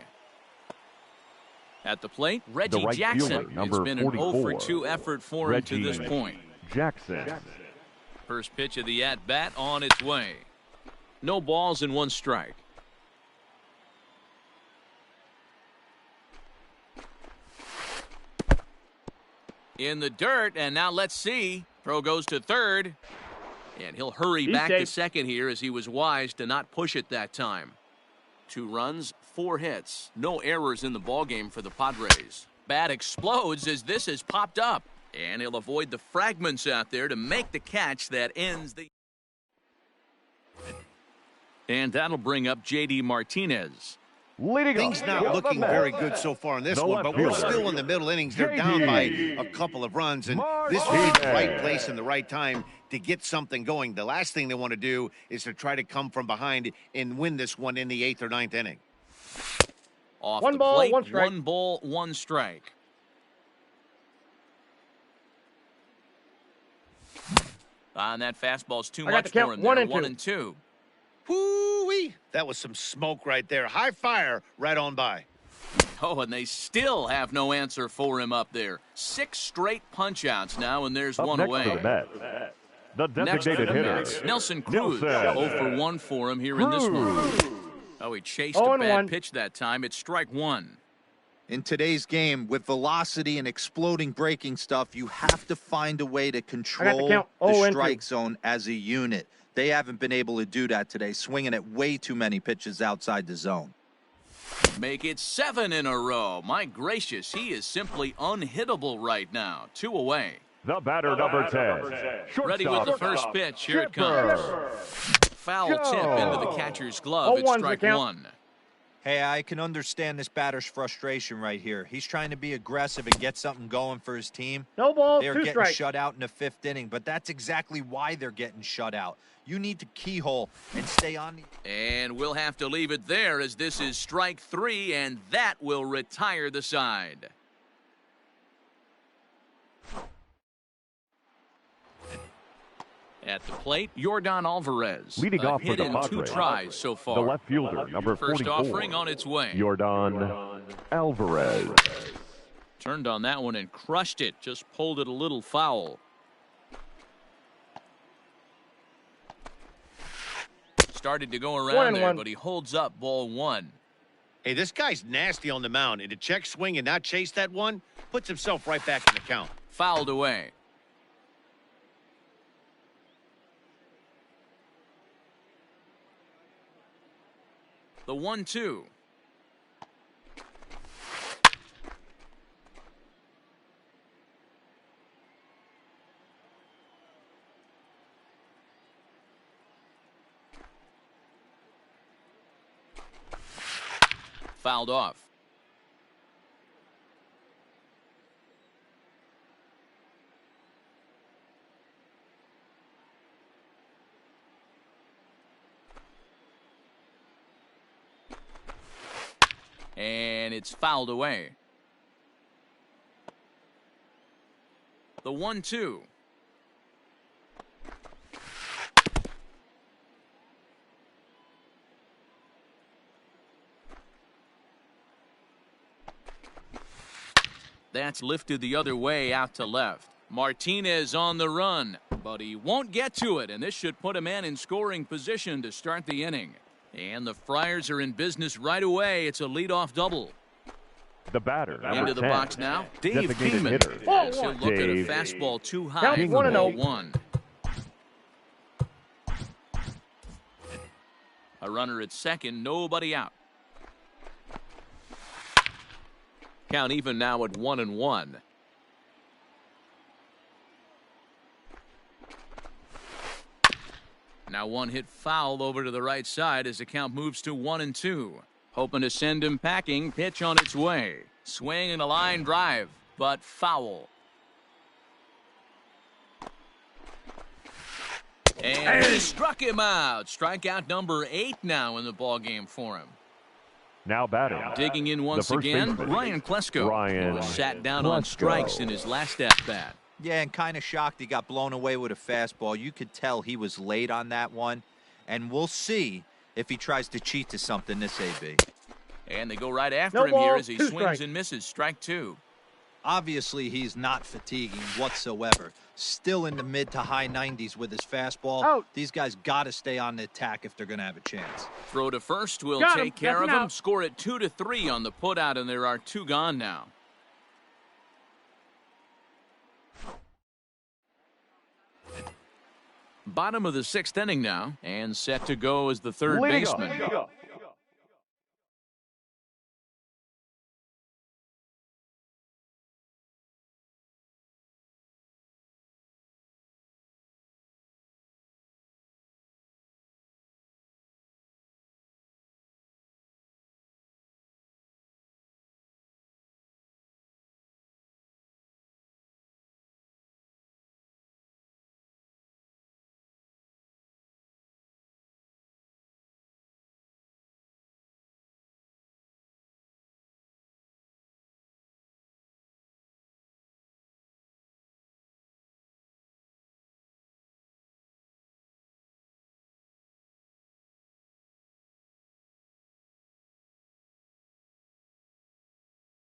E: At the plate, Reggie
D: right
E: Jackson.
D: fielder, number
E: It's been an 0 for
D: 44.
E: 2 effort for him to this point.
D: Jackson.
E: First pitch of the at-bat on its way. No balls and 1 strike. In the dirt, and now let's see. Throw goes to third. And he'll hurry back to second here as he was wise to not push it that time. 2 runs, 4 hits. No errors in the ballgame for the Padres. Bat explodes as this has popped up. And he'll avoid the fragments out there to make the catch that ends the... And that'll bring up J.D. Martinez.
G: Things not looking very good so far in this one, but we're still in the middle innings. They're down by a couple of runs, and this would be the right place and the right time to get something going. The last thing they want to do is to try to come from behind and win this one in the 8th or 9th inning.
E: Off
H: 1
E: the
H: ball,
E: plate,
H: 1 strike.
E: 1 ball, 1 strike. On that fastball's too much for him.
H: 1
E: there.
H: and
E: 1 and 2.
G: Whoo-wee! That was some smoke right there. High fire right on by.
E: Oh, and they still have no answer for him up there. 6 straight punch-outs now, and there's
D: Up
E: 1
D: next
E: away.
D: for the Mets, the
E: Next for
D: designated
E: the
D: hitter,
E: Mets, Nelson Cruz.
D: Nelson
E: 0 for 1 for him here in this one. Oh, he chased a
H: 0-1.
E: bad pitch that time. It's strike 1.
F: In today's game, with velocity and exploding breaking stuff, you have to find a way to control
H: count.
F: the
H: 0-2.
F: strike zone as a unit. They haven't been able to do that today, swinging at way too many pitches outside the zone.
E: Make it 7 in a row. My gracious, he is simply unhittable right now. 2 away.
D: the batter, number 10.
E: Ready with the first pitch. Here it comes. Foul tip into the catcher's glove. It's
H: 0-1's the
E: strike
H: count.
E: 1.
F: Hey, I can understand this batter's frustration right here. He's trying to be aggressive and get something going for his team.
H: No ball,
F: They're
H: 2
F: getting
H: strikes.
F: shut out in the 5th inning, but that's exactly why they're getting shut out. You need to keyhole and stay on the...
E: And we'll have to leave it there as this is strike 3, and that will retire the side. At the plate, Yordan Alvarez.
D: Leading
E: A
D: off for
E: hit
D: the
E: in 2
D: Padres,
E: tries so far.
D: the left fielder, number
E: First
D: 44.
E: offering on its way.
D: Yordan Alvarez.
E: Turned on that one and crushed it. Just pulled it a little foul. Started to go around there,
H: 1-1.
E: but he holds up ball 1.
G: Hey, this guy's nasty on the mound, and to check swing and not chase that one puts himself right back in the count.
E: Fouled away. The 1-2. Fouled off. And it's fouled away. The 1-2. That's lifted the other way out to left. Martinez on the run, but he won't get to it, and this should put a man in scoring position to start the inning. And the Friars are in business right away. It's a leadoff double.
D: The batter,
E: into the
D: 10.
E: box now, Dave Kingman.
D: Hitter.
E: He'll look at a fastball too high
H: Count
E: for
H: 1-0.
E: 1. A runner at second, nobody out. Count even now at 1-1. Now one hit foul over to the right side as the count moves to 1-2. Hoping to send him packing. Pitch on its way. Swing and a line drive, but foul. And he struck him out. Strikeout number 8 now in the ballgame for him.
D: Now batting.
E: Digging in once again,
D: baseman,
E: Ryan Klesko.
D: Ryan
E: Who sat down on strikes in his last at-bat.
F: Yeah, and kind of shocked he got blown away with a fastball. You could tell he was late on that one. And we'll see if he tries to cheat to something this AB.
E: And they go right after him here as he swings and misses. Strike 2.
F: Obviously, he's not fatiguing whatsoever. Still in the mid to high 90s with his fastball.
H: Out.
F: These guys got to stay on the attack if they're going to have a chance.
E: Throw to first will
H: Got him.
E: take care of
H: That's
E: him.
H: out.
E: Score it 2-3 on the putout, and there are 2 gone now. Bottom of the 6th inning now, and set to go as the third baseman.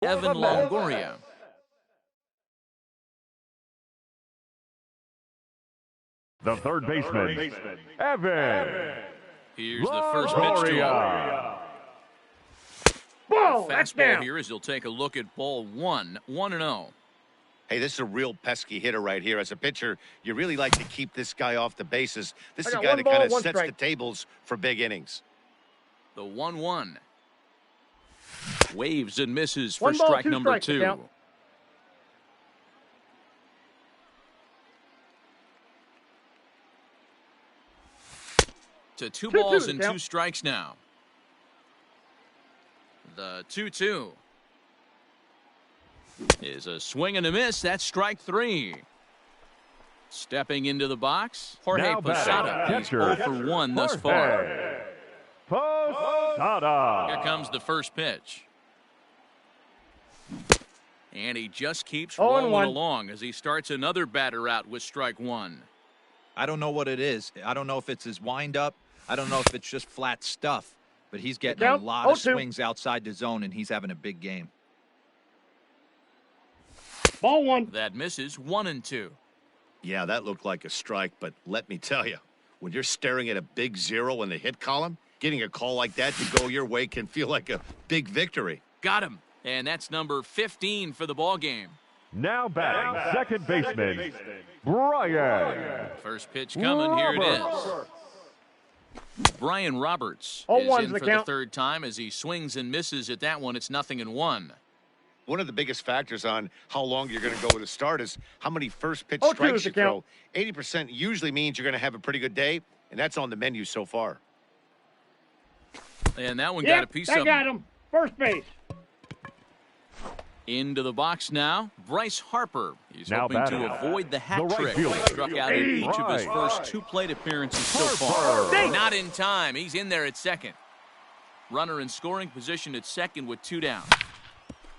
E: Evan Longoria.
D: The third baseman, Evan.
E: Here's the first pitch to him.
D: Longoria.
H: Ball, that's
E: Fastball
H: down.
E: here as he'll take a look at ball 1, 1-0.
G: Hey, this is a real pesky hitter right here. As a pitcher, you really like to keep this guy off the bases. This is a
H: got
G: guy
H: one
G: that
H: ball,
G: kind of
H: one
G: sets
H: strike.
G: the tables for big innings.
E: The 1-1. Waves and misses for
H: One ball,
E: strike
H: two
E: number
H: strikes,
E: 2.
H: count.
E: To 2
H: 2-2
E: balls and
H: count.
E: 2 strikes now. The 2-2 is a swing and a miss. That's strike 3. Stepping into the box, Jorge
D: Now batting,
E: Posada. He's
D: catcher,
E: 0 for 1 thus far.
D: Posada.
E: Here comes the first pitch. And he just keeps
H: 0-1.
E: rolling along as he starts another batter out with strike 1.
F: I don't know what it is. I don't know if it's his windup. I don't know if it's just flat stuff. But he's getting a
H: Count,
F: lot of
H: 0-2.
F: swings outside the zone, and he's having a big game.
H: Ball 1.
E: That misses 1-2.
G: Yeah, that looked like a strike, but let me tell you, when you're staring at a big 0 in the hit column, Getting a call like that to go your way can feel like a big victory.
E: Got him. And that's number 15 for the ball game.
D: Now batting, second baseman, Brian.
E: First pitch coming. Here it is. Brian Roberts is in for the third time as he swings and misses at that one. It's 0-1.
G: One of the biggest factors on how long you're going to go with a start is how many first pitch strikes you throw. 80% usually means you're going to have a pretty good day, and that's on the menu so far.
E: And that one got a piece of him.
H: Got him. First base.
E: Into the box now, Bryce Harper. He's
D: now
E: hoping to avoid the hat trick. He struck out in each of his first 2 plate appearances so far. Not in time. He's in there at second. Runner in scoring position at second with 2 down.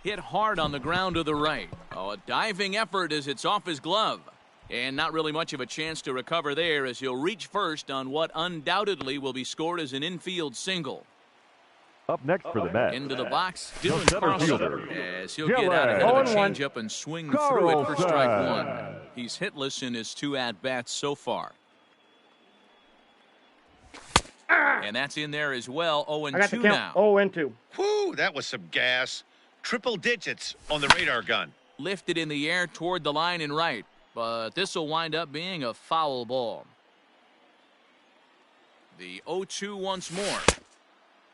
E: Hit hard on the ground to the right. Oh, a diving effort as it's off his glove. And not really much of a chance to recover there as he'll reach first on what undoubtedly will be scored as an infield single.
D: Up next for the Mets.
E: Into the box, Dylan Carlson, as he'll get out ahead of a changeup and swing through it for strike 1. He's hitless in his 2 at-bats so far. And that's in there as well. 0-2 now.
H: 0-2.
G: Whew, that was some gas. Triple digits on the radar gun.
E: Lifted in the air toward the line and right, but this will wind up being a foul ball. The 0-2 once more.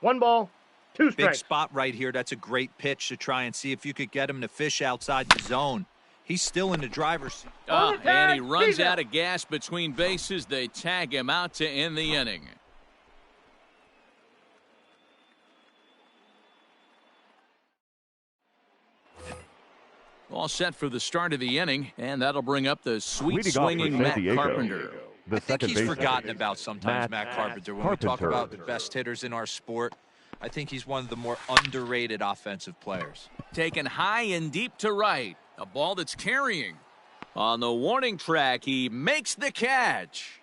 H: 1 ball, 2 strikes.
F: Big spot right here. That's a great pitch to try and see if you could get him to fish outside the zone. He's still in the driver's seat.
E: And he runs out of gas between bases. They tag him out to end the inning. All set for the start of the inning, and that'll bring up the sweet swinging Matt Carpenter.
F: I think he's forgotten about sometimes, Matt Carpenter. When we talk about the best hitters in our sport, I think he's one of the more underrated offensive players.
E: Taken high and deep to right. A ball that's carrying. On the warning track, he makes the catch.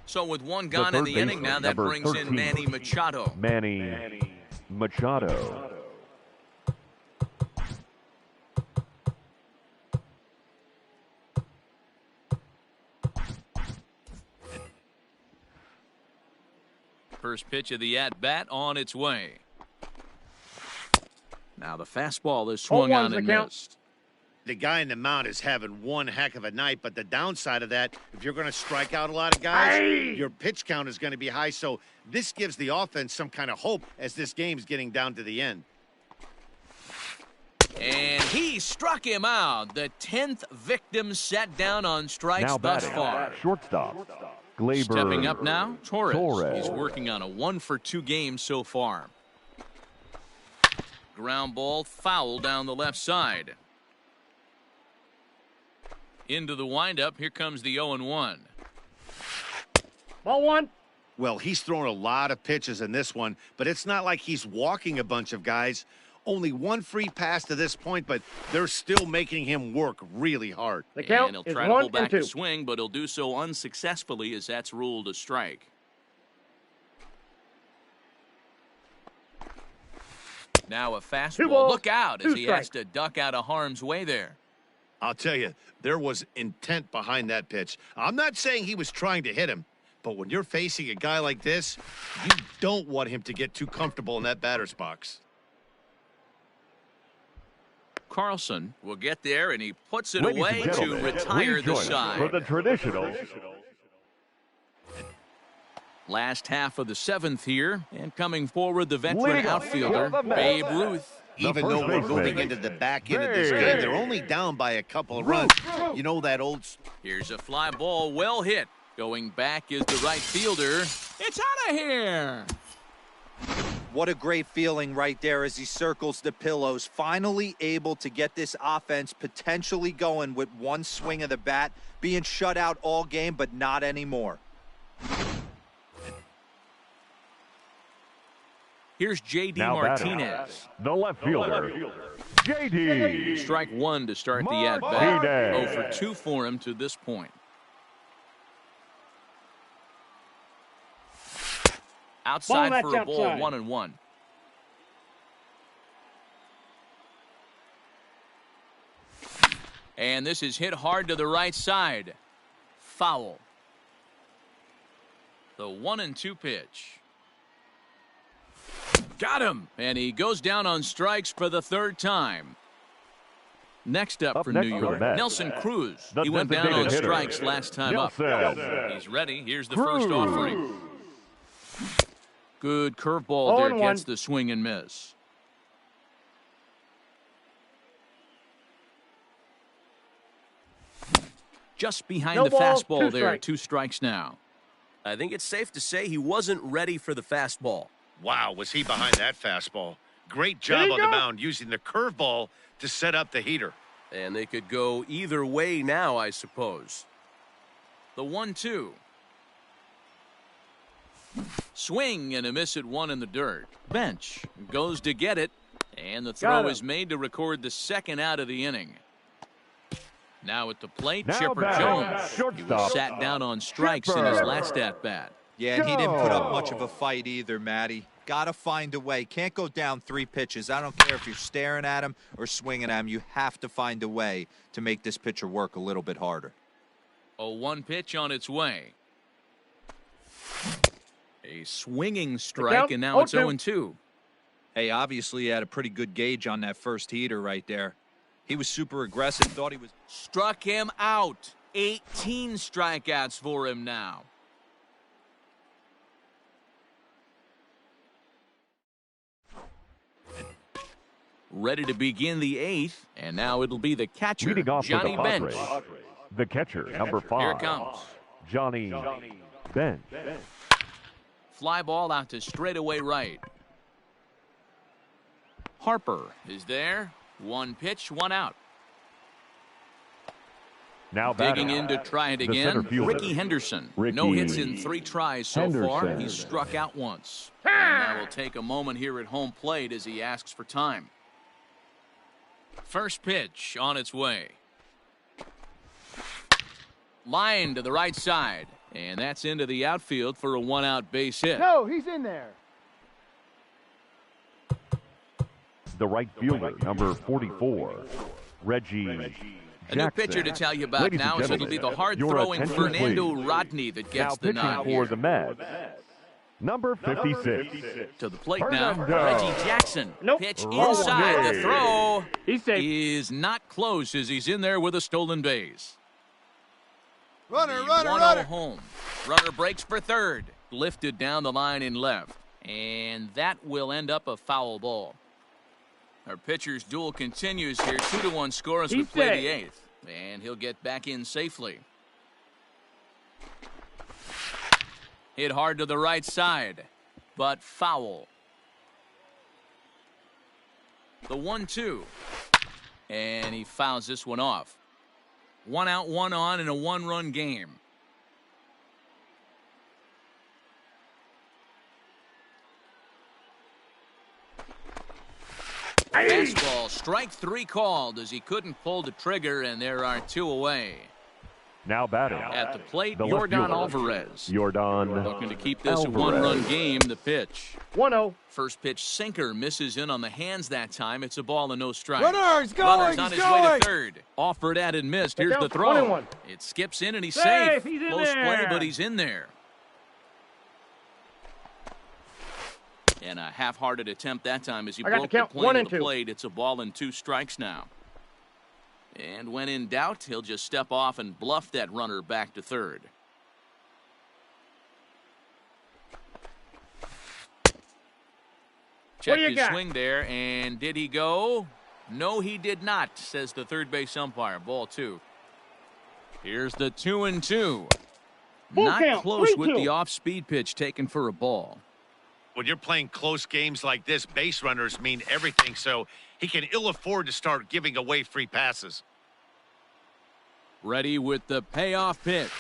E: So with 1 gone in the inning now, that brings in Manny Machado.
D: Manny Machado.
E: First pitch of the at-bat on its way. Now the fastball is swung on and missed.
G: The guy in the mound is having one heck of a night, but the downside of that, if you're going to strike out a lot of guys, your pitch count is going to be high. So this gives the offense some kind of hope as this game's getting down to the end.
E: And he struck him out. The 10th victim set down on strikes
D: now
E: thus far.
D: Shortstop. Glaber.
E: Stepping up now, Torres. He's working on a 1-for-2 game so far. Ground ball foul down the left side. Into the windup. Here comes the 0-1.
H: Ball 1.
G: Well, he's thrown a lot of pitches in this one, but it's not like he's walking a bunch of guys. Only 1 free pass to this point, but they're still making him work really hard.
H: The count
E: and he'll
H: is
E: try to
H: 1
E: pull back
H: and 2.
E: the swing, but he'll do so unsuccessfully as that's ruled a strike. Now a fastball. Look out as he has to duck out of harm's way there.
G: I'll tell you, there was intent behind that pitch. I'm not saying he was trying to hit him, but when you're facing a guy like this, you don't want him to get too comfortable in that batter's box.
E: Carlson will get there, and he puts it away to retire the side.
D: For the traditional.
E: Last half of the 7th here, and coming forward, the veteran outfielder, Babe Ruth.
G: Even though we're moving into the back end of this game, they're only down by a couple of runs. You know that old...
E: Here's a fly ball, well hit. Going back is the right fielder. It's out of here.
F: What a great feeling right there as he circles the pillows. Finally able to get this offense potentially going with 1 swing of the bat. Being shut out all game, but not anymore.
E: Here's J.D. Martinez.
D: The left fielder, J.D.
E: Strike 1 to start the at-bat. 0-for-2 for him to this point. Outside for a ball, 1-1. And this is hit hard to the right side. Foul. The 1-2 pitch. Got him. And he goes down on strikes for the third time. Next up for New York, Nelson Cruz. He went down on strikes last time up. He's ready. Here's the first offering. Good curveball there, gets the swing and miss. Just behind the fastball there, 2 strikes now.
I: I think it's safe to say he wasn't ready for the fastball.
G: Wow, was he behind that fastball. Great job on the mound using the curveball to set up the heater.
I: And they could go either way now, I suppose.
E: The 1-2. Swing and a miss at 1 in the dirt. Bench goes to get it, and the throw is made to record the second out of the inning. Now at the plate, Chipper Jones. He was sat down on strikes in his last at-bat.
F: Yeah, and he didn't put up much of a fight either, Matty. Got to find a way. Can't go down 3 pitches. I don't care if you're staring at him or swinging at him. You have to find a way to make this pitcher work a little bit harder.
E: A 1 pitch on its way. A swinging strike, and now it's 0-2.
F: Hey, obviously he had a pretty good gauge on that first heater right there. He was super aggressive, thought he was...
E: Struck him out. 18 strikeouts for him now. Ready to begin the 8th, and now it'll be the catcher, Johnny Bench.
D: The catcher, number 5.
E: Here it comes.
D: Johnny Bench.
E: Fly ball out to straightaway right. Harper is there. 1 pitch, 1 out.
D: Now
E: digging in to try it again, Ricky Henderson. No hits in 3 tries so far. He's struck out once. And that will take a moment here at home plate as he asks for time. First pitch on its way. Line to the right side. And that's into the outfield for a 1-out base hit.
H: No, he's in there.
D: The right fielder, number 44, Reggie Jackson.
E: A new pitcher to tell you about now is it'll be the hard-throwing Fernando Rodney that gets the nod
D: for the Mets. Number 56.
E: To the plate now, Reggie Jackson. Pitch inside. The throw is not close as he's in there with a stolen base.
J: Runner.
E: Home. Runner breaks for third. Lifted down the line in left. And that will end up a foul ball. Our pitcher's duel continues here. 2-1 score as we play the 8th. And he'll get back in safely. Hit hard to the right side, but foul. The 1-2. And he fouls this one off. 1 out, 1 on in a 1-run game. Fastball, strike 3 called as he couldn't pull the trigger, and there are 2 away.
D: Now batting
E: at the plate, Yordan Alvarez. Looking to keep this a 1-run game. The pitch.
H: 1-0.
E: First pitch sinker misses in on the hands that time. It's a ball and no strike.
J: Runner's
E: on his way to third. Offered at and missed. Here's the throw.
H: 21.
E: It skips in and he's safe.
H: He's in
E: Close
H: there.
E: play, but he's in there. And a half-hearted attempt that time as he broke the plane of the plate. It's a ball and 2 strikes now. And when in doubt, he'll just step off and bluff that runner back to third. Check his swing there, and did he go? No, he did not, says the third base umpire. Ball 2. Here's the 2-2. Not close with the off-speed pitch taken for a ball.
G: When you're playing close games like this, base runners mean everything, so he can ill afford to start giving away free passes.
E: Ready with the payoff pitch.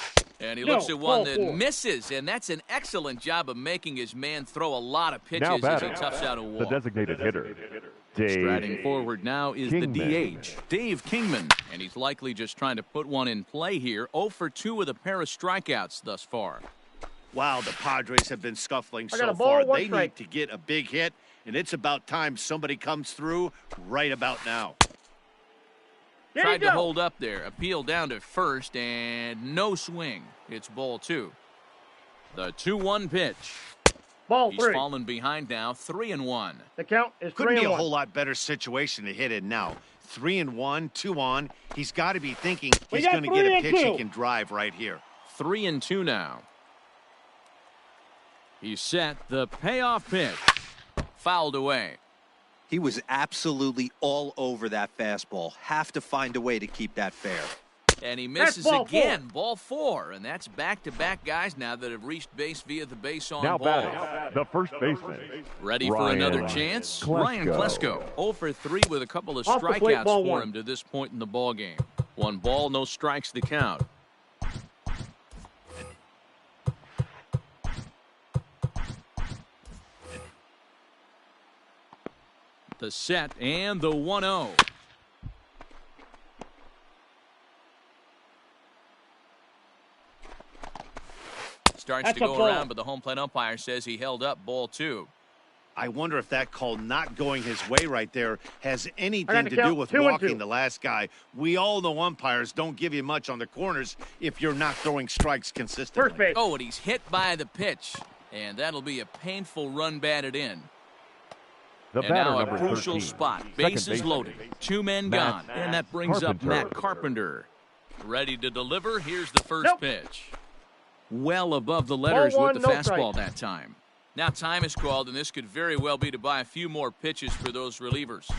E: And he looks at one that misses, and that's an excellent job of making his man throw a lot of pitches as he toughs out a wall.
D: The designated hitter,
E: Striding forward now is the DH, Dave Kingman, and he's likely just trying to put one in play here. 0 for 2 with a pair of strikeouts thus far.
G: Wow, the Padres have been scuffling so far. They need to get a big hit, and it's about time somebody comes through right about now.
E: Tried to hold up there. Appeal down to first, and no swing. It's ball 2. The 2-1 pitch.
H: Ball
E: He's
H: 3.
E: fallen behind now, 3-1.
H: The count is 3-1.
G: Couldn't be a whole lot better situation to hit in now. 3-1, 2 on. He's got to be thinking he's going to get a pitch he can drive right here.
E: 3-2 now. He's set. The payoff pitch. Fouled away.
F: He was absolutely all over that fastball. Have to find a way to keep that fair.
E: And he misses again. Ball 4. And that's back-to-back guys now that have reached base via the base on
D: now
E: ball.
D: Batting, the first baseman.
E: Ready for another chance? Ryan Klesko. 0 for 3 with a couple of strikeouts for him to this point in the ball game. 1 ball, no strikes the count. The set and the 1-0. Starts to go around, but the home plate umpire says he held up ball 2.
G: I wonder if that call not going his way right there has anything to do with walking the last guy. We all know umpires don't give you much on the corners if you're not throwing strikes consistently.
H: First base.
E: Oh, and he's hit by the pitch. And that'll be a painful run batted in.
D: The
E: and now a
D: number
E: crucial
D: 13,
E: spot. Bases loaded. 2 men gone. And that brings up Matt Carpenter. Ready to deliver. Here's the first pitch. Well above the letters with the fastball that time. Now time is called, and this could very well be to buy a few more pitches for those relievers.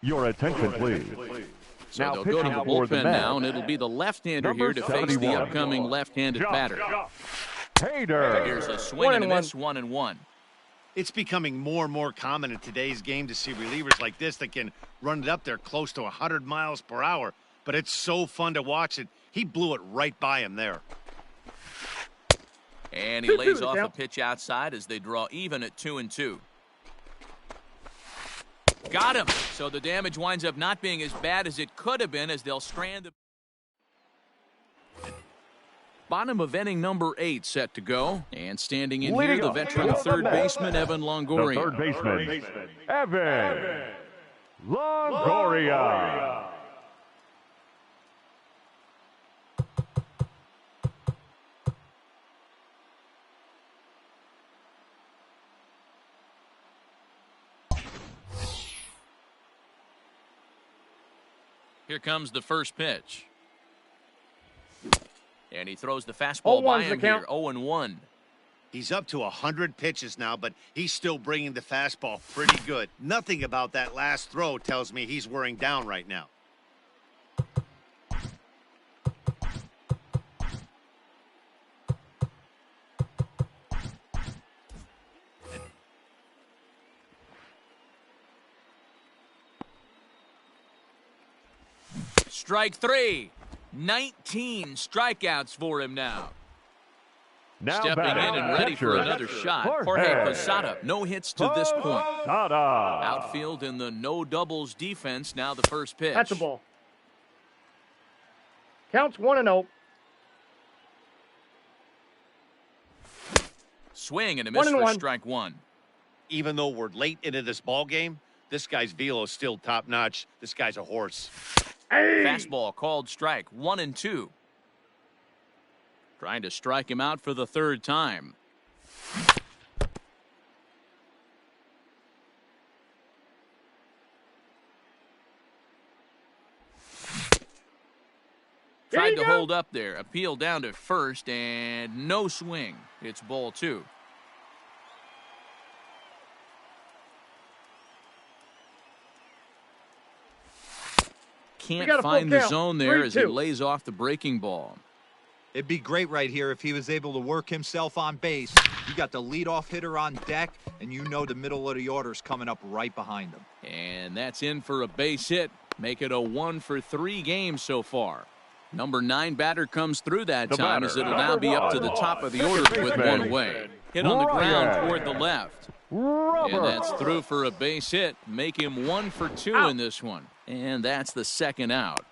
D: Your attention, please.
E: So now they'll go to the bullpen now, and it'll be the left-hander here to face the upcoming left-handed batter.
D: Hader.
E: Here's a swing and a miss, 1-1.
G: It's becoming more and more common in today's game to see relievers like this that can run it up there close to 100 miles per hour. But it's so fun to watch it. He blew it right by him there.
E: And he lays off a pitch outside as they draw even at 2-2. Got him. So the damage winds up not being as bad as it could have been as they'll strand the bottom of inning number 8 set to go. And standing in here, the veteran third baseman, Evan Longoria.
D: The third baseman, Evan Longoria.
E: Here comes the first pitch. And he throws the fastball by him here, 0-1.
G: He's up to 100 pitches now, but he's still bringing the fastball pretty good. Nothing about that last throw tells me he's wearing down right now.
E: Strike 3. 19 strikeouts for him now. Stepping in and ready for another shot. Jorge Posada, no hits to this point. Outfield in the no doubles defense. Now the first pitch.
H: That's a ball. Counts 1-0.
E: Swing and a miss for strike 1.
G: Even though we're late into this ball game, this guy's velo is still top notch. This guy's a horse.
H: Hey.
E: Fastball called strike, 1-2. Trying to strike him out for the third time. Tried to hold up there. Appeal down to first, and no swing. It's ball 2. Can't find the zone there as he lays off the breaking ball.
F: It'd be great right here if he was able to work himself on base. You got the leadoff hitter on deck, and you know the middle of the order's coming up right behind him.
E: And that's in for a base hit. Make it a 1 for 3 games so far. Number 9 batter comes through that time as it'll now be up to the top of the order with one away. Hit on the ground toward the left. And that's through for a base hit. Make him 1 for 2 in this one. And that's the second out.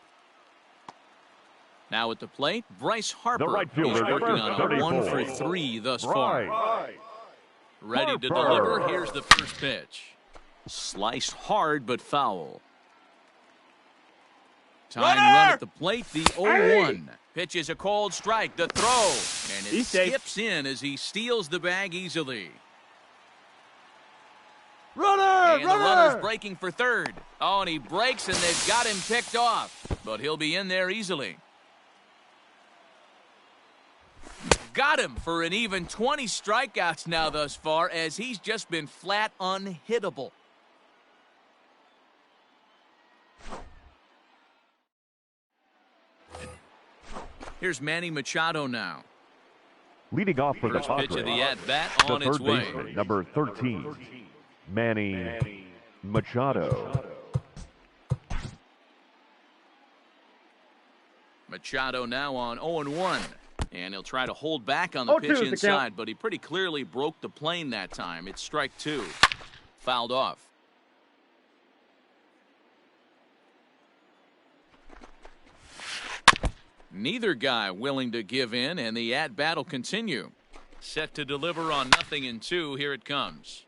E: Now at the plate, Bryce Harper. He's working on a 1 for 3 thus far. Ready to deliver. Here's the first pitch. Sliced hard but foul. Tying run at the plate, the 0-1. Pitch is a cold strike, the throw. And it skips in as he steals the bag easily.
J: Runner!
E: And the runner's breaking for third. Oh, and he breaks, and they've got him picked off. But he'll be in there easily. Got him for an even 20 strikeouts now thus far, as he's just been flat unhittable. Here's Manny Machado now.
D: Leading off for the
E: First pitch
D: Padres,
E: of the at-bat on its way.
D: baseman, number 13, Manny Machado.
E: Machado now on 0-1. And he'll try to hold back on the pitch inside, but he pretty clearly broke the plane that time. It's strike two. Fouled off. Neither guy willing to give in, and the at-bat will continue. Set to deliver on 0-2. Here it comes.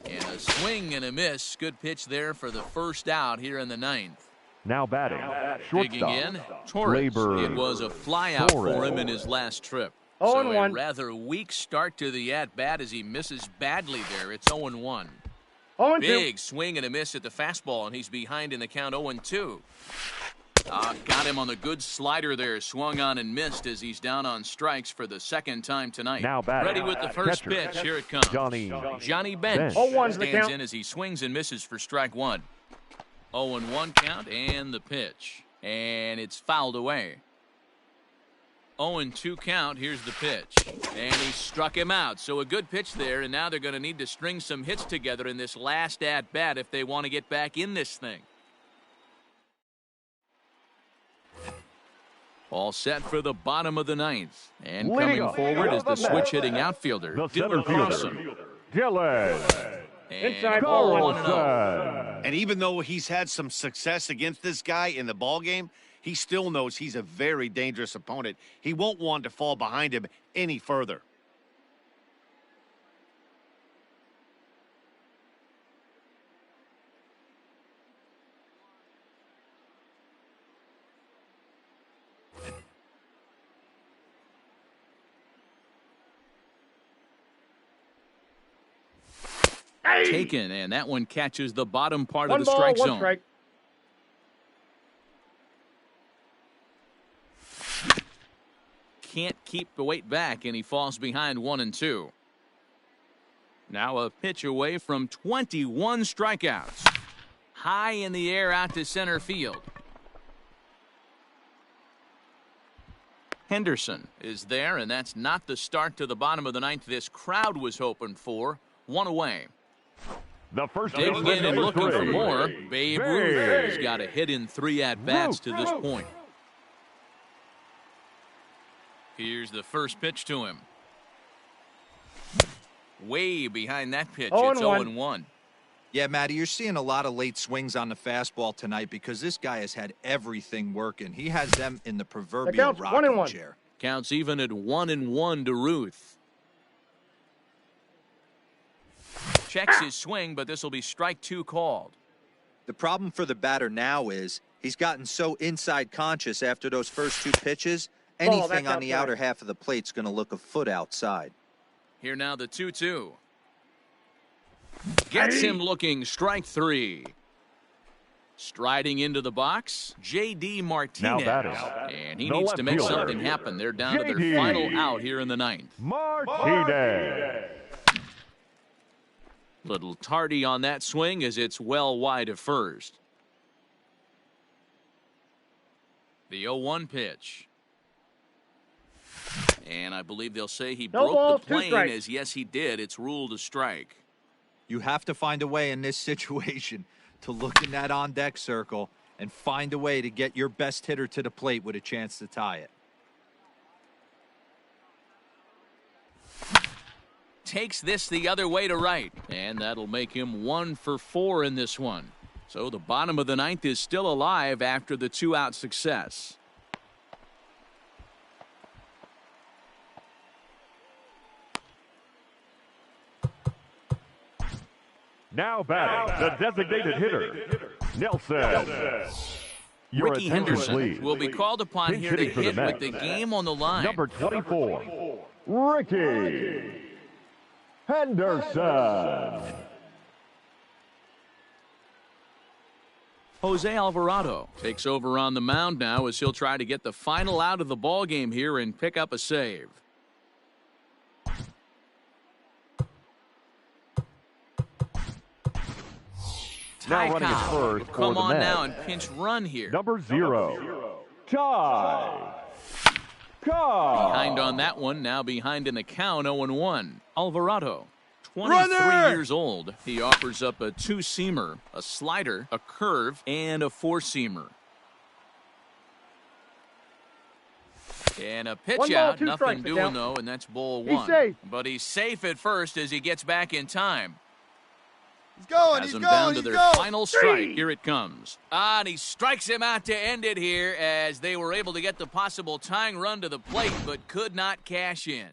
E: And a swing and a miss. Good pitch there for the first out here in the ninth.
D: Now batting,
E: Digging in, Torres. It was a flyout for him in his last trip. So a rather weak start to the at-bat as he misses badly there. It's 0-1. Big swing and a miss at the fastball, and he's behind in the count 0-2. Got him on the good slider there. Swung on and missed as he's down on strikes for the second time tonight.
D: Now batting,
E: ready with the first pitch. Here it comes. Johnny Bench stands in as he swings and misses for strike one. 0-1 count and the pitch. And it's fouled away. 0-2 count. Here's the pitch. And he struck him out. So a good pitch there, and now they're going to need to string some hits together in this last at-bat if they want to get back in this thing. All set for the bottom of the ninth. And coming forward is the switch-hitting outfielder, Dylan Carlson.
D: Dylan.
H: Inside
E: ball,
G: And even though he's had some success against this guy in the ball game, he still knows he's a very dangerous opponent. He won't want to fall behind him any further.
E: Taken, and that one catches the bottom part of the strike zone.
H: Strike.
E: Can't keep the weight back, and he falls behind 1-2. Now a pitch away from 21 strikeouts. High in the air out to center field. Henderson is there, and that's not the start to the bottom of the ninth this crowd was hoping for. One away.
D: The first
E: Digging in and looking for more. Babe Ruth has got a hit in 3 at-bats to this point. Here's the first pitch to him. Way behind that pitch. It's 0-1.
F: Yeah, Matty, you're seeing a lot of late swings on the fastball tonight because this guy has had everything working. He has them in the proverbial rocking chair.
E: Counts even at 1-1 to Ruth. Checks his swing, but this will be strike two called.
F: The problem for the batter now is he's gotten so inside conscious after those first 2 pitches. Anything on the outer half of the plate's going to look a foot outside.
E: Here now the 2-2. Gets him looking, strike 3. Striding into the box, J.D. Martinez. And he needs to make something happen. They're down to their final out here in the ninth.
D: Martinez.
E: Little tardy on that swing as it's well wide of first. The 0-1 pitch. And I believe they'll say he broke the plane, as yes, he did. It's ruled a strike.
F: You have to find a way in this situation to look in that on-deck circle and find a way to get your best hitter to the plate with a chance to tie it.
E: Takes this the other way to right, and that'll make him 1 for 4 in this one. So the bottom of the ninth is still alive after the 2-out success.
D: Now batting, the designated hitter, Nelson. Your
E: Ricky
D: attention,
E: Henderson
D: please.
E: will be called upon
D: Pinch
E: here to
D: hitting for the
E: hit with
D: Mets.
E: the game on the line.
D: Number 24, Ricky Henderson.
E: Jose Alvarado takes over on the mound now as he'll try to get the final out of the ball game here and pick up a save.
D: Now running at first for
E: Come
D: the
E: on
D: Mets.
E: now and pinch run here.
D: Number 0, Ty.
E: Behind on that one, now behind in the count, 0-1. Alvarado, 23 years old. He offers up a two-seamer, a slider, a curve, and a four-seamer. And a pitch out, nothing doing though, and that's ball one.
H: Safe.
E: But he's safe at first as he gets back in time.
J: He's going.
E: Has
J: He's
E: them
J: going.
E: down to
J: He's
E: their
J: going.
E: final strike. Here it comes. And he strikes him out to end it here as they were able to get the possible tying run to the plate but could not cash in.